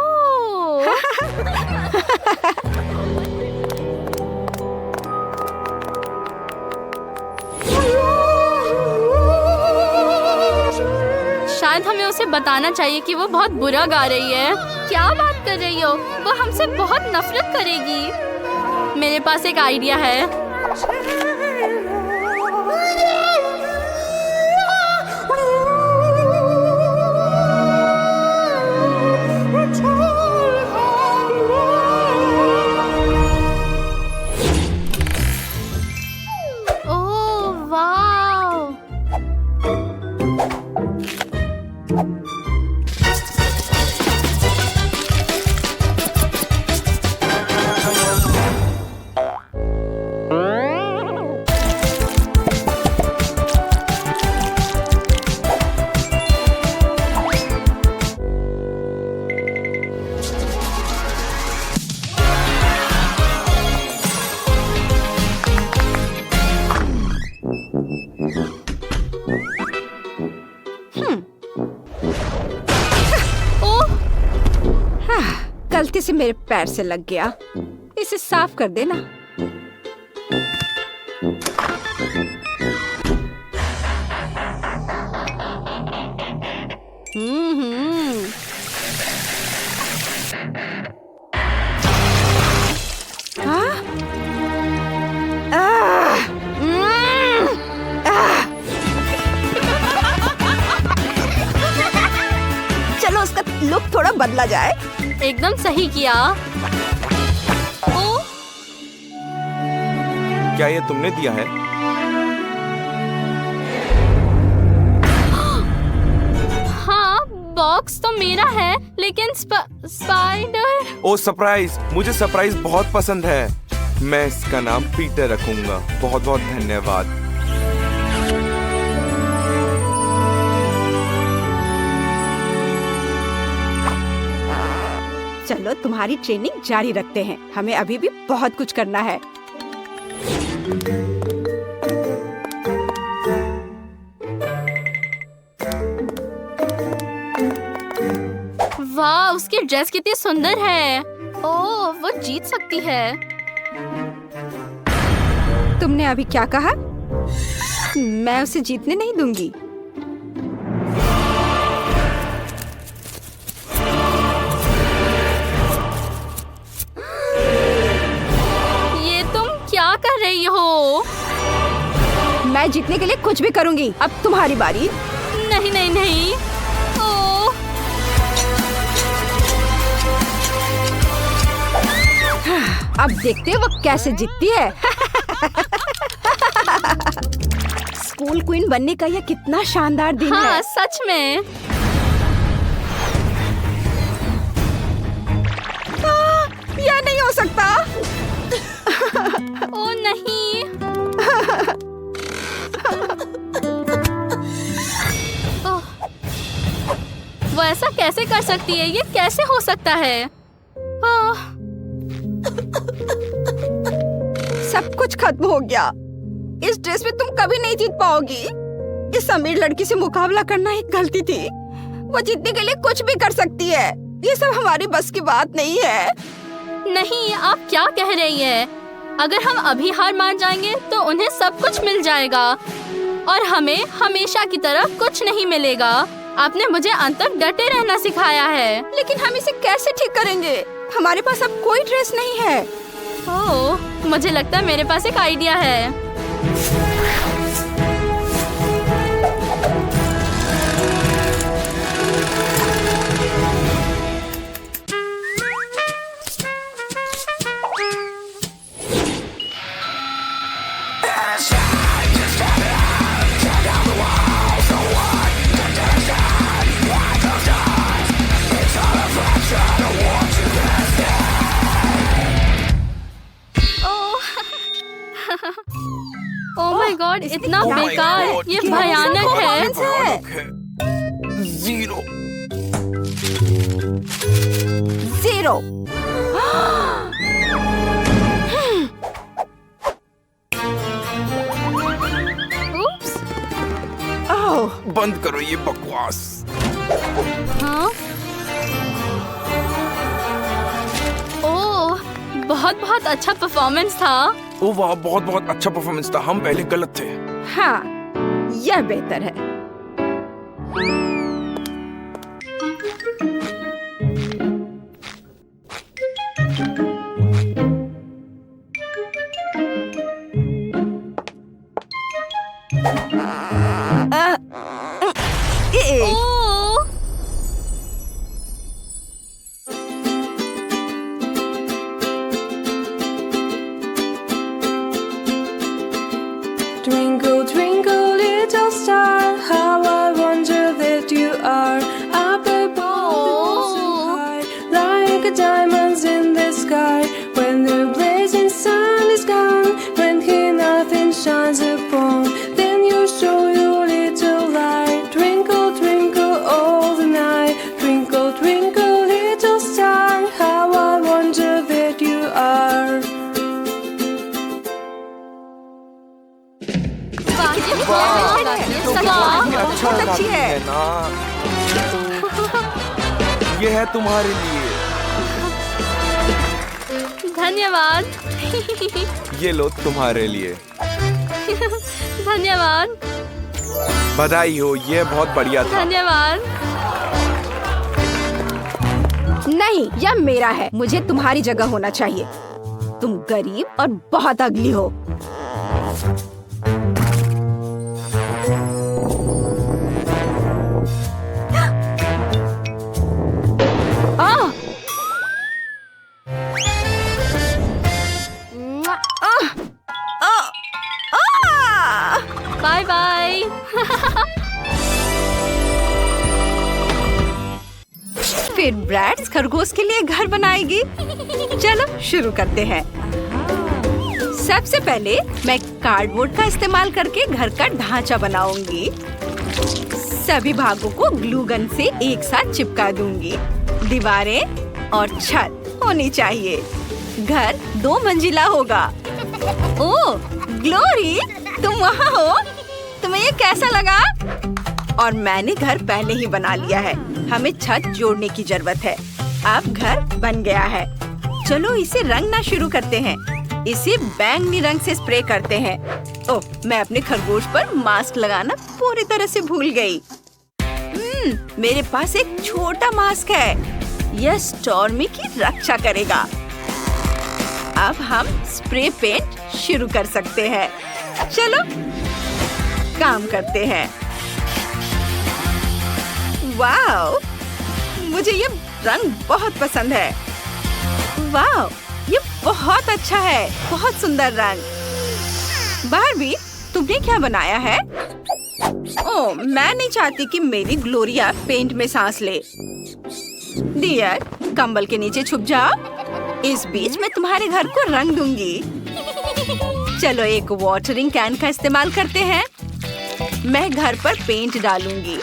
शायद हमें उसे बताना चाहिए कि वो बहुत बुरा गा रही है। क्या बात कर रही हो? वो हमसे बहुत नफरत करेगी। मेरे पास एक आइडिया है। ओह वाह, गलती से मेरे पैर से लग गया। इसे साफ कर देना। चलो उसका लुक थोड़ा बदला जाए। एकदम सही किया। ओह क्या ये तुमने दिया है? हाँ, बॉक्स तो मेरा है, लेकिन स्पाइडर। ओ सरप्राइज, मुझे सरप्राइज बहुत पसंद है। मैं इसका नाम पीटर रखूंगा। बहुत बहुत धन्यवाद। चलो तुम्हारी ट्रेनिंग जारी रखते हैं। हमें अभी भी बहुत कुछ करना है। वाह, उसकी ड्रेस कितनी सुंदर है। ओह, वो जीत सकती है। तुमने अभी क्या कहा? मैं उसे जीतने नहीं दूंगी। ये तुम क्या कर रही हो? मैं जीतने के लिए कुछ भी करूंगी। अब तुम्हारी बारी। नहीं नहीं नहीं। ओह, अब देखते हैं वो कैसे जीतती है। स्कूल क्वीन बनने का यह कितना शानदार दिन हाँ, है। सच में। यह नहीं हो सकता। ओह नहीं। ओह, वो ऐसा कैसे कर सकती है? ये कैसे हो सकता है? ओह, सब कुछ खत्म हो गया। इस ड्रेस में तुम कभी नहीं जीत पाओगी। इस अमीर लड़की से मुकाबला करना एक गलती थी। वो जीतने के लिए कुछ भी कर सकती है। ये सब हमारी बस की बात नहीं है। नहीं, आप क्या कह रही है? अगर हम अभी हार मान जाएंगे तो उन्हें सब कुछ मिल जाएगा और हमें हमेशा की तरह कुछ नहीं मिलेगा। आपने मुझे अंत तक डटे रहना सिखाया है। लेकिन हम इसे कैसे ठीक करेंगे? हमारे पास अब कोई ड्रेस नहीं है। ओह, मुझे लगता है मेरे पास एक आइडिया है। ओह माय गॉड, इतना बेकार। ये भयानक है। जीरो। जीरो। उप्स। ओह, बंद करो ये बकवास। हाँ? ओह, बहुत बहुत अच्छा परफॉर्मेंस था। ओ वाह, बहुत बहुत अच्छा परफॉर्मेंस था। हम पहले गलत थे। हाँ, यह बेहतर है। ओह, Twinkle, twinkle, little star, how I wonder that you are up above so high, like diamonds in the sky. When the blazing sun is gone, when here nothing shines upon, then you show your little light. Twinkle, twinkle all the night. Twinkle, twinkle, little star, how I wonder that you are. बहुत अच्छी है। ना ये है तुम्हारे लिए। धन्यवाद। ये लो तुम्हारे लिए। धन्यवाद। बधाई हो, ये बहुत बढ़िया था। धन्यवाद। नहीं, यह मेरा है। मुझे तुम्हारी जगह होना चाहिए। तुम गरीब और बहुत अगली हो। Bye bye. फिर ब्रैड्स खरगोश के लिए घर बनाएगी। चलो शुरू करते हैं। सबसे पहले मैं कार्डबोर्ड का इस्तेमाल करके घर का ढांचा बनाऊंगी। सभी भागों को ग्लू गन से एक साथ चिपका दूंगी। दीवारें, और छत होनी चाहिए। घर 2 मंजिला होगा। ओह, ग्लोरी, तुम वहाँ हो? तुम्हें ये कैसा लगा? और मैंने घर पहले ही बना लिया है। हमें छत जोड़ने की जरूरत है। अब घर बन गया है। चलो इसे रंगना शुरू करते हैं। इसे बैंगनी रंग से स्प्रे करते हैं। ओह, मैं अपने खरगोश पर मास्क लगाना पूरी तरह से भूल गई। मेरे पास एक छोटा मास्क है। यह स्टॉर्मी की रक्षा करेगा। अब हम स्प्रे पेंट शुरू कर सकते हैं। चलो काम करते हैं। वाव, मुझे ये रंग बहुत पसंद है। वाव, ये बहुत अच्छा है। बहुत सुंदर रंग। बारबी, तुमने क्या बनाया है? ओह, मैं नहीं चाहती कि मेरी ग्लोरिया पेंट में सांस ले। डियर, कंबल के नीचे छुप जाओ। इस बीच मैं तुम्हारे घर को रंग दूंगी। चलो एक वाटरिंग कैन का इस्तेमाल करते हैं। मैं घर पर पेंट डालूंगी।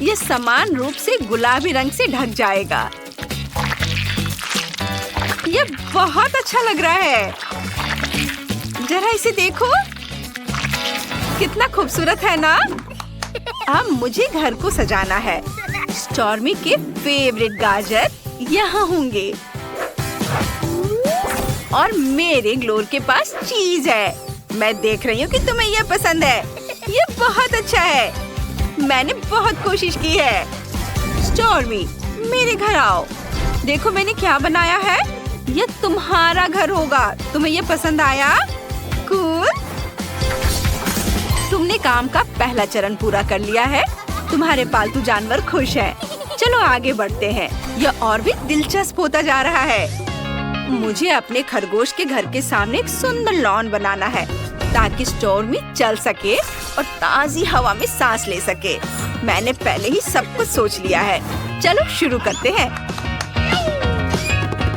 ये समान रूप से गुलाबी रंग से ढक जाएगा। ये बहुत अच्छा लग रहा है। जरा इसे देखो, कितना खूबसूरत है ना? अब मुझे घर को सजाना है। स्टॉर्मी के फेवरेट गाजर यहाँ होंगे और मेरे ग्लोर के पास चीज है। मैं देख रही हूँ कि तुम्हें यह पसंद है। ये बहुत अच्छा है। मैंने बहुत कोशिश की है। स्टॉर्मी, मेरे घर आओ। देखो मैंने क्या बनाया है। ये तुम्हारा घर होगा। तुम्हें ये पसंद आया? कूल। तुमने काम का पहला चरण पूरा कर लिया है। तुम्हारे पालतू जानवर खुश हैं। चलो आगे बढ़ते हैं। यह और भी दिलचस्प होता जा रहा है। मुझे अपने खरगोश के घर के सामने एक सुंदर लॉन बनाना है ताकि स्टॉर्मी चल सके और ताजी हवा में सांस ले सके। मैंने पहले ही सब कुछ सोच लिया है। चलो शुरू करते हैं।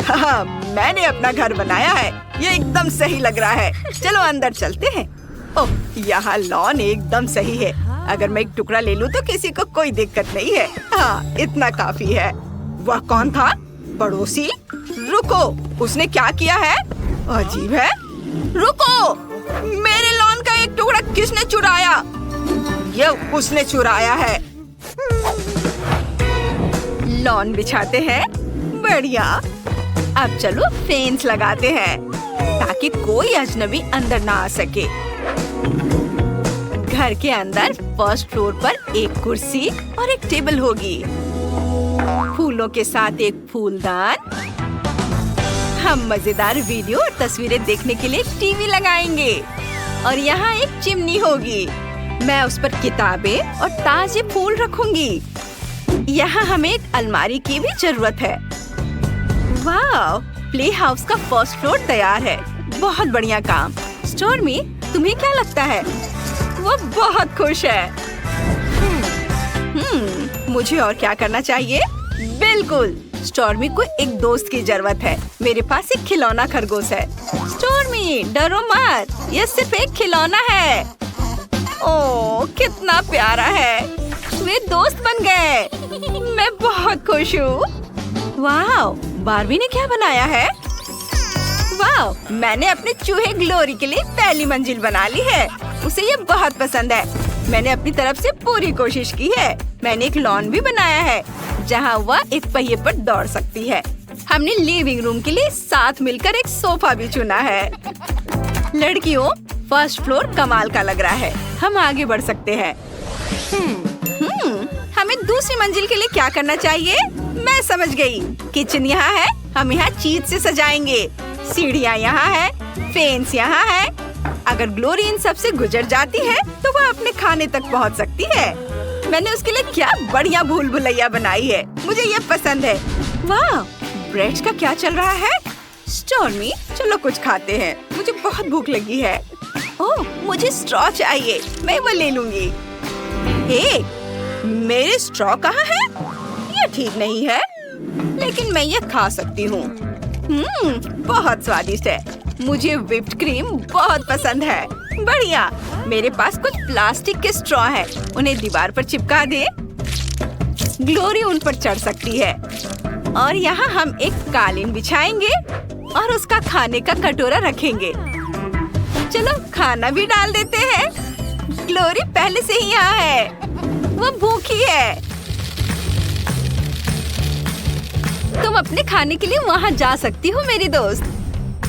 हाँ, मैंने अपना घर बनाया है। ये एकदम सही लग रहा है। चलो अंदर चलते हैं। ओह, यहाँ लॉन एकदम सही है। अगर मैं एक टुकड़ा ले लूँ तो किसी को कोई दिक्कत नहीं है। हाँ, इतना काफी है। वह कौन था? पड़ोसी? रुको, उसने क्या किया है? अजीब है। रुको, मेरे लॉन का एक टुकड़ा किसने चुराया? ये उसने चुराया है। लॉन बिछाते हैं। बढ़िया। अब चलो फेंस लगाते हैं ताकि कोई अजनबी अंदर ना आ सके। घर के अंदर फर्स्ट फ्लोर पर एक कुर्सी और एक टेबल होगी। फूलों के साथ एक फूलदान। हम मजेदार वीडियो और तस्वीरें देखने के लिए टीवी लगाएंगे। और यहाँ एक चिमनी होगी। मैं उस पर किताबें और ताजे फूल रखूंगी। यहाँ हमें एक अलमारी की भी जरूरत है। वाह, प्ले हाउस का फर्स्ट फ्लोर तैयार है। बहुत बढ़िया काम। स्टॉर्मी, तुम्हें क्या लगता है? वो बहुत खुश है। मुझे और क्या करना चाहिए? बिल्कुल, स्टॉर्मी को एक दोस्त की जरूरत है। मेरे पास एक खिलौना खरगोश है। स्टॉर्मी, डरो मत, ये सिर्फ एक खिलौना है। ओह, कितना प्यारा है। वे दोस्त बन गए। मैं बहुत खुश हूँ। वाह, बारबी ने क्या बनाया है? वाह, मैंने अपने चूहे ग्लोरी के लिए पहली मंजिल बना ली है। उसे ये बहुत पसंद है। मैंने अपनी तरफ से पूरी कोशिश की है। मैंने एक लॉन भी बनाया है जहाँ वह एक पहिए पर दौड़ सकती है। हमने लिविंग रूम के लिए साथ मिलकर एक सोफा भी चुना है। लड़कियों, फर्स्ट फ्लोर कमाल का लग रहा है। हम आगे बढ़ सकते हैं। हमें दूसरी मंजिल के लिए क्या करना चाहिए? मैं समझ गई। किचन यहाँ है। हम यहाँ चीज से सजाएंगे। सीढ़ियाँ यहाँ है। फेंस यहाँ है। अगर ग्लोरी इन सब से गुजर जाती है तो वह अपने खाने तक पहुँच सकती है। मैंने उसके लिए क्या बढ़िया भूल भुलैया बनाई है। मुझे ये पसंद है। वाह, ब्रेड का क्या चल रहा है? स्टॉर्मी, चलो कुछ खाते हैं। मुझे बहुत भूख लगी है। ओह, मुझे स्ट्रॉ चाहिए। मैं वो ले लूंगी। हे, मेरे स्ट्रॉ कहाँ है? ये ठीक नहीं है, लेकिन मैं ये खा सकती हूँ। बहुत स्वादिष्ट है। मुझे व्हिप्ड क्रीम बहुत पसंद है। बढ़िया। मेरे पास कुछ प्लास्टिक के स्ट्रॉ है। उन्हें दीवार पर चिपका दे। ग्लोरी उन पर चढ़ सकती है। और यहाँ हम एक कालीन बिछाएंगे और उसका खाने का कटोरा रखेंगे। चलो खाना भी डाल देते हैं। ग्लोरी पहले से ही यहाँ है, वो भूखी है। तुम अपने खाने के लिए वहाँ जा सकती हो मेरी दोस्त।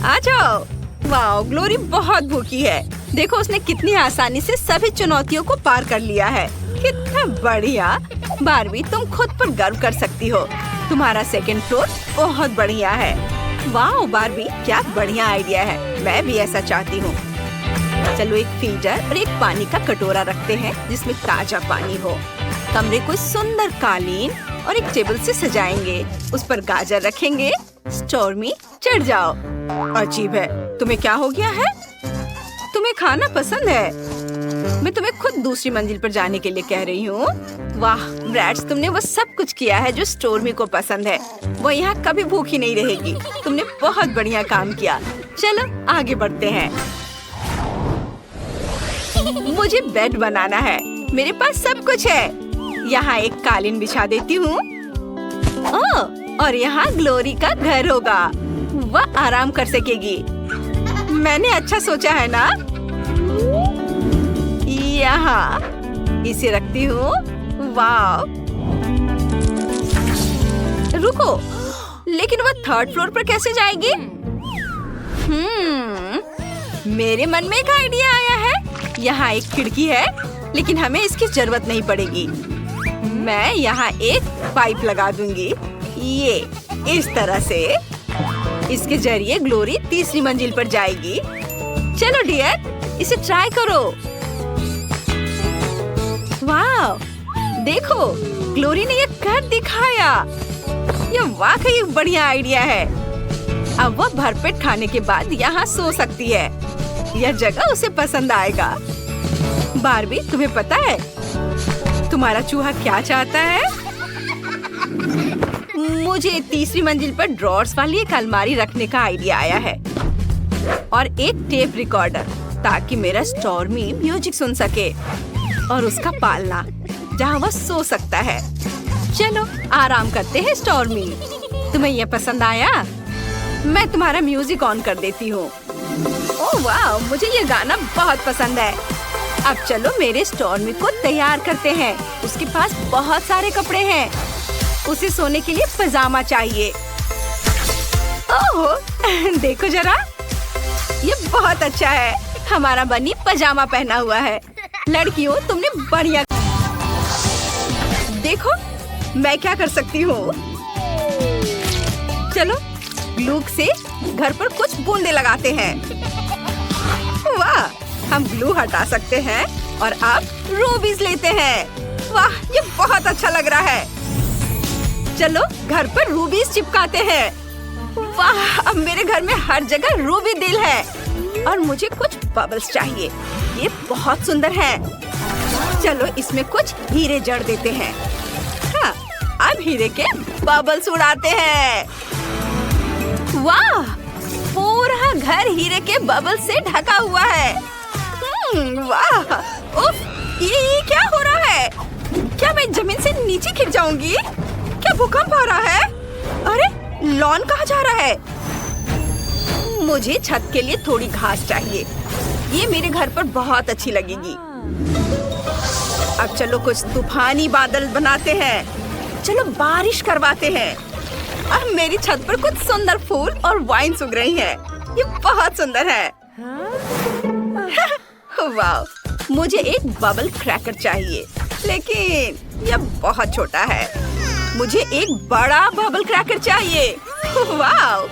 आ जाओ। वाह, ग्लोरी बहुत भूखी है। देखो उसने कितनी आसानी से सभी चुनौतियों को पार कर लिया है। कितना बढ़िया। बारबी, तुम खुद पर गर्व कर सकती हो। तुम्हारा सेकंड फ्लोर बहुत बढ़िया है। वाह बारबी, क्या बढ़िया आइडिया है। मैं भी ऐसा चाहती हूँ। चलो एक फीडर और एक पानी का कटोरा रखते हैं जिसमें ताजा पानी हो। कमरे को सुंदर कालीन और एक टेबल से सजाएंगे। उस पर गाजर रखेंगे। स्टॉर्मी, चढ़ जाओ। अजीब है, तुम्हें क्या हो गया है? तुम्हें खाना पसंद है? मैं तुम्हें खुद दूसरी मंजिल पर जाने के लिए कह रही हूँ। वाह ब्रैड्स, तुमने वो सब कुछ किया है जो स्टॉर्मी को पसंद है। वो यहाँ कभी भूखी नहीं रहेगी। तुमने बहुत बढ़िया काम किया। चलो आगे बढ़ते हैं। मुझे बेड बनाना है। मेरे पास सब कुछ है। यहाँ एक कालीन बिछा देती हूँ। और यहाँ ग्लोरी का घर होगा। वह आराम कर सकेगी। मैंने अच्छा सोचा है ना? यहाँ इसे रखती हूँ। वाह, रुको, लेकिन वह थर्ड फ्लोर पर कैसे जाएगी? मेरे मन में एक आइडिया आया है। यहाँ एक खिड़की है, लेकिन हमें इसकी जरूरत नहीं पड़ेगी। मैं यहाँ एक पाइप लगा दूंगी। ये इस तरह से। इसके जरिए ग्लोरी तीसरी मंजिल पर जाएगी। चलो डियर, इसे ट्राई करो। वाह, देखो ग्लोरी ने ये कर दिखाया। ये वाकई बढ़िया आइडिया है। अब वह भरपेट खाने के बाद यहाँ सो सकती है। यह जगह उसे पसंद आएगा। बारबी, तुम्हें पता है तुम्हारा चूहा क्या चाहता है? मुझे तीसरी मंजिल पर ड्रॉर्स वाली एक अलमारी रखने का आइडिया आया है और एक टेप रिकॉर्डर, ताकि मेरा स्टॉर्मी म्यूजिक सुन सके और उसका पालना जहाँ वह सो सकता है। चलो आराम करते हैं स्टॉर्मी। तुम्हें यह पसंद आया? मैं तुम्हारा म्यूजिक ऑन कर देती हूँ। ओह वाह, मुझे ये गाना बहुत पसंद है। अब चलो मेरे स्टॉर्मी को तैयार करते हैं। उसके पास बहुत सारे कपड़े हैं। उसे सोने के लिए पजामा चाहिए। ओह देखो जरा, ये बहुत अच्छा है। हमारा बनी पजामा पहना हुआ है। लड़कियों, तुमने बढ़िया। देखो मैं क्या कर सकती हूँ। चलो ग्लू से घर पर कुछ बूंदे लगाते हैं। वाह, हम ग्लू हटा सकते हैं और अब रूबीज लेते हैं। वाह, ये बहुत अच्छा लग रहा है। चलो घर पर रूबीज चिपकाते हैं। वाह, अब मेरे घर में हर जगह रूबी दिल है। और मुझे कुछ बबल्स चाहिए। ये बहुत सुंदर है। चलो इसमें कुछ हीरे जड़ देते हैं। हाँ, अब हीरे के बबल्स उड़ाते हैं। वाह, पूरा घर हीरे के बबल से ढका हुआ है। वाह, उफ, ये क्या हो रहा है? क्या मैं जमीन से नीचे गिर जाऊंगी? क्या भूकंप आ रहा है? अरे लॉन कहाँ जा रहा है? मुझे छत के लिए थोड़ी घास चाहिए। ये मेरे घर पर बहुत अच्छी लगेगी। अब चलो कुछ तूफानी बादल बनाते हैं। चलो बारिश करवाते हैं। अब मेरी छत पर कुछ सुंदर फूल और वाइन उग रही हैं। ये बहुत सुंदर है। वाह, मुझे एक बबल क्रैकर चाहिए, लेकिन यह बहुत छोटा है। मुझे एक बड़ा बबल क्रैकर चाहिए। वाह,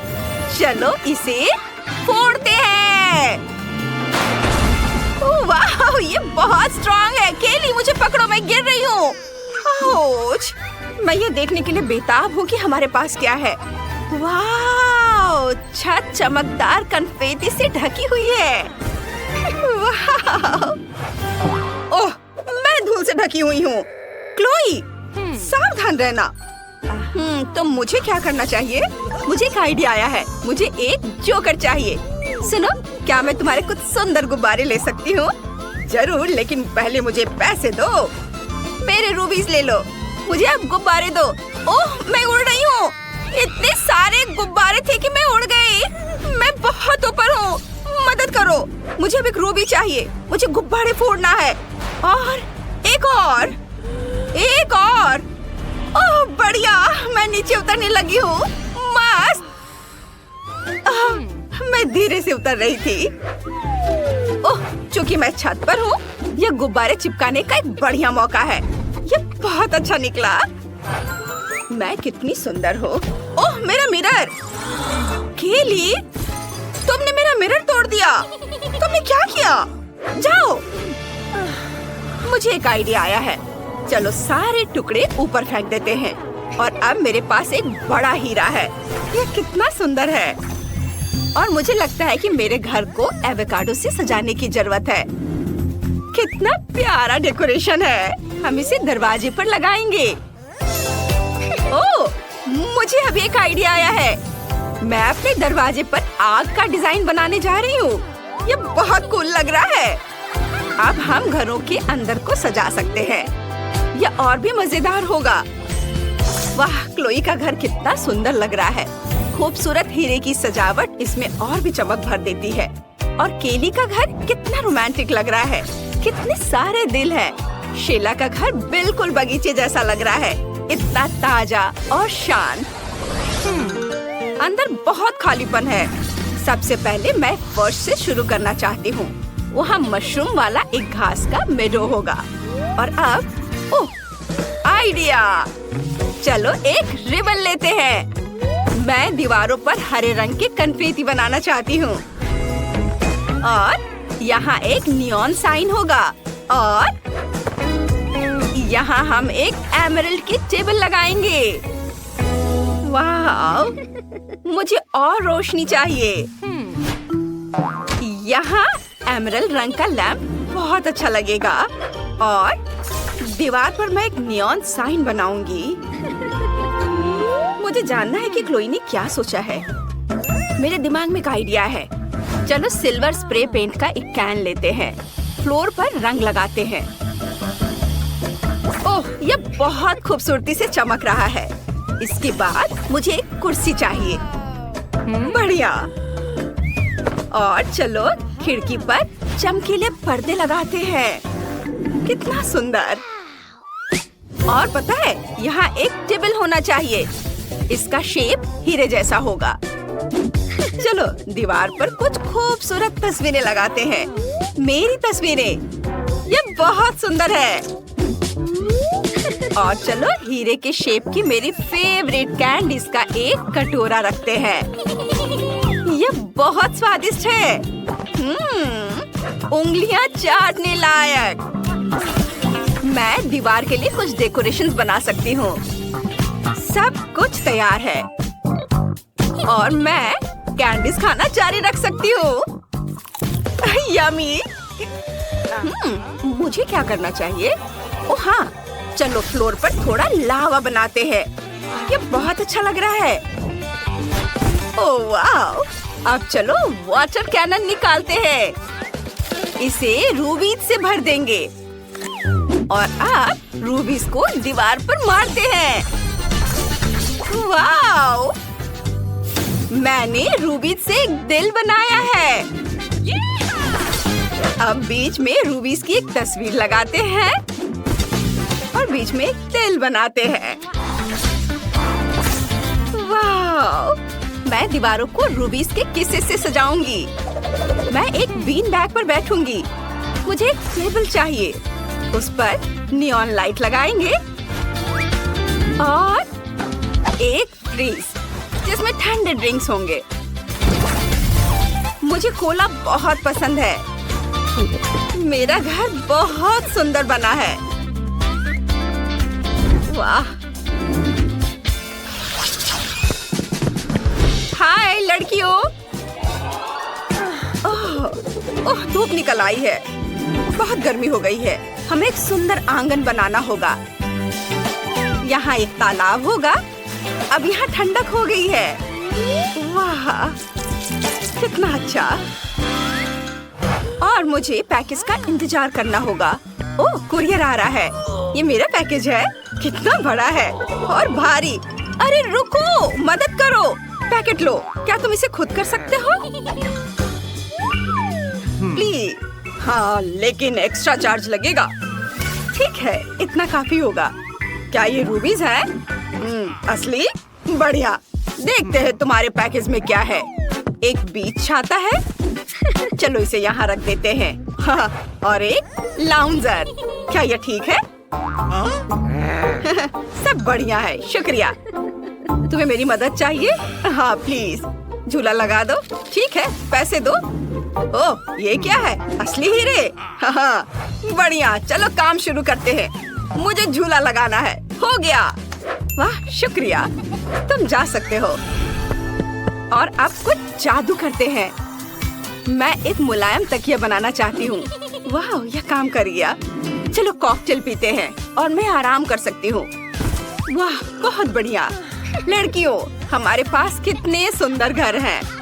चलो इसे फोड़ते हैं। वाह, ये बहुत स्ट्रॉन्ग है। केली, मुझे पकड़ो, मैं गिर रही हूँ। ओच, मैं ये देखने के लिए बेताब हूँ कि हमारे पास क्या है। वाह, छत चमकदार कन्फेटी से ढकी हुई है। वाह, ओह, मैं धूल से ढकी हुई हूँ। क्लोई, सावधान रहना। तो मुझे क्या करना चाहिए? मुझे एक आइडिया आया है। मुझे एक जोकर चाहिए। सुनो, क्या मैं तुम्हारे कुछ सुंदर गुब्बारे ले सकती हूँ? जरूर, लेकिन पहले मुझे पैसे दो। मेरे रूबीज ले लो। मुझे अब गुब्बारे दो। ओह, मैं उड़ रही हूँ। इतने सारे गुब्बारे थे कि मैं उड़ गई। मैं बहुत ऊपर हूँ, मदद करो। मुझे अब एक रूबी चाहिए। मुझे गुब्बारे फोड़ना है। और एक और, एक और। ओह बढ़िया, मैं नीचे उतरने लगी हूँ। मस्त। मैं धीरे से उतर रही थी। ओह, चूंकि मैं छत पर हूँ, यह गुब्बारे चिपकाने का एक बढ़िया मौका है। यह बहुत अच्छा निकला। मैं कितनी सुंदर हूँ। ओह मेरा मिरर। केली, तुमने मेरा मिरर तोड़ दिया। तुमने क्या किया? जाओ। मुझे एक आइडिया आया है। चलो सारे टुकड़े ऊपर फेंक देते हैं और अब मेरे पास एक बड़ा हीरा है। यह कितना सुंदर है और मुझे लगता है कि मेरे घर को एवोकाडो से सजाने की जरूरत है। कितना प्यारा डेकोरेशन है। हम इसे दरवाजे पर लगाएंगे। ओह, मुझे अभी एक आइडिया आया है। मैं अपने दरवाजे पर आग का डिजाइन बनाने जा रही हूँ। ये बहुत कूल लग रहा है। अब हम घरों के अंदर को सजा सकते हैं। यह और भी मजेदार होगा। वाह, क्लोई का घर कितना सुंदर लग रहा है। खूबसूरत हीरे की सजावट इसमें और भी चमक भर देती है। और केली का घर कितना रोमांटिक लग रहा है। कितने सारे दिल हैं। शीला का घर बिल्कुल बगीचे जैसा लग रहा है। इतना ताजा और शांत। अंदर बहुत खालीपन है। सबसे पहले मैं फर्श से शुरू करना चाहती हूँ। वहाँ मशरूम वाला एक घास का मेडो होगा। और अब ओह, आइडिया। चलो एक रिबन लेते हैं। मैं दीवारों पर हरे रंग के कन्फेटी बनाना चाहती हूँ। और यहाँ एक नियॉन साइन होगा। और यहाँ हम एक एमरल्ड की टेबल लगाएंगे। वाह, मुझे और रोशनी चाहिए। यहाँ एमरल्ड रंग का लैंप बहुत अच्छा लगेगा। और दीवार पर मैं एक नियॉन साइन बनाऊंगी। मुझे जानना है कि क्लोई ने क्या सोचा है। मेरे दिमाग में एक आइडिया है। चलो सिल्वर स्प्रे पेंट का एक कैन लेते हैं। फ्लोर पर रंग लगाते हैं। ओह, यह बहुत खूबसूरती से चमक रहा है। इसके बाद मुझे एक कुर्सी चाहिए। बढ़िया। और चलो खिड़की पर चमकीले पर्दे लगाते हैं। कितना सुंदर। और पता है, यहाँ एक टेबल होना चाहिए। इसका शेप हीरे जैसा होगा। चलो दीवार पर कुछ खूबसूरत तस्वीरें लगाते हैं। मेरी तस्वीरें। ये बहुत सुंदर है। और चलो हीरे के शेप की मेरी फेवरेट कैंडीज का एक कटोरा रखते हैं। ये बहुत स्वादिष्ट है। उंगलियां चाटने लायक। मैं दीवार के लिए कुछ डेकोरेशंस बना सकती हूँ। सब कुछ तैयार है और मैं कैंडीज खाना जारी रख सकती हूँ। यम्मी। मुझे क्या करना चाहिए? ओह हाँ, चलो फ्लोर पर थोड़ा लावा बनाते हैं। ये बहुत अच्छा लग रहा है। ओह वाह, अब चलो वाटर कैनन निकालते हैं। इसे रूबीज से भर देंगे और अब रूबीज को दीवार पर मारते हैं। वाह, मैंने रूबीज से एक दिल बनाया है। अब बीच में रूबीज की एक तस्वीर लगाते हैं और बीच में एक दिल बनाते हैं। वाह, मैं दीवारों को रूबीज के किस्से से सजाऊंगी। मैं एक बीन बैग पर बैठूंगी। मुझे एक टेबल चाहिए। उस पर नियॉन लाइट लगाएंगे और एक फ्रीज जिसमें ठंडे ड्रिंक्स होंगे। मुझे कोला बहुत पसंद है। मेरा घर बहुत सुंदर बना है। वाह। हाय लड़कियों। ओह, धूप निकल आई है। बहुत गर्मी हो गई है। हमें एक सुंदर आंगन बनाना होगा। यहाँ एक तालाब होगा। अब यहाँ ठंडक हो गई है। वाह, कितना अच्छा। और मुझे पैकेज का इंतजार करना होगा। ओह, कुरियर आ रहा है। ये मेरा पैकेज है। कितना बड़ा है और भारी। अरे रुको, मदद करो। पैकेट लो। क्या तुम इसे खुद कर सकते हो? प्लीज। हाँ, लेकिन एक्स्ट्रा चार्ज लगेगा। ठीक है, इतना काफी होगा। क्या ये रूबीज है? असली? बढ़िया। देखते हैं तुम्हारे पैकेज में क्या है। एक बीच छाता है। चलो इसे यहाँ रख देते हैं। हाँ, और एक लाउंजर। क्या ये ठीक है? सब बढ़िया है, शुक्रिया। तुम्हें मेरी मदद चाहिए? हाँ प्लीज, झूला लगा दो। ठीक है, पैसे दो। ओह, ये क्या है? असली हीरे? हाँ, बढ़िया। चलो काम शुरू करते हैं। मुझे झूला लगाना है। हो गया। वाह, शुक्रिया। तुम जा सकते हो। और अब कुछ जादू करते हैं। मैं एक मुलायम तकिया बनाना चाहती हूँ। वाह, यह काम कर गया। चलो कॉकटेल पीते हैं और मैं आराम कर सकती हूँ। वाह, बहुत बढ़िया। लड़कियों, हमारे पास कितने सुंदर घर हैं।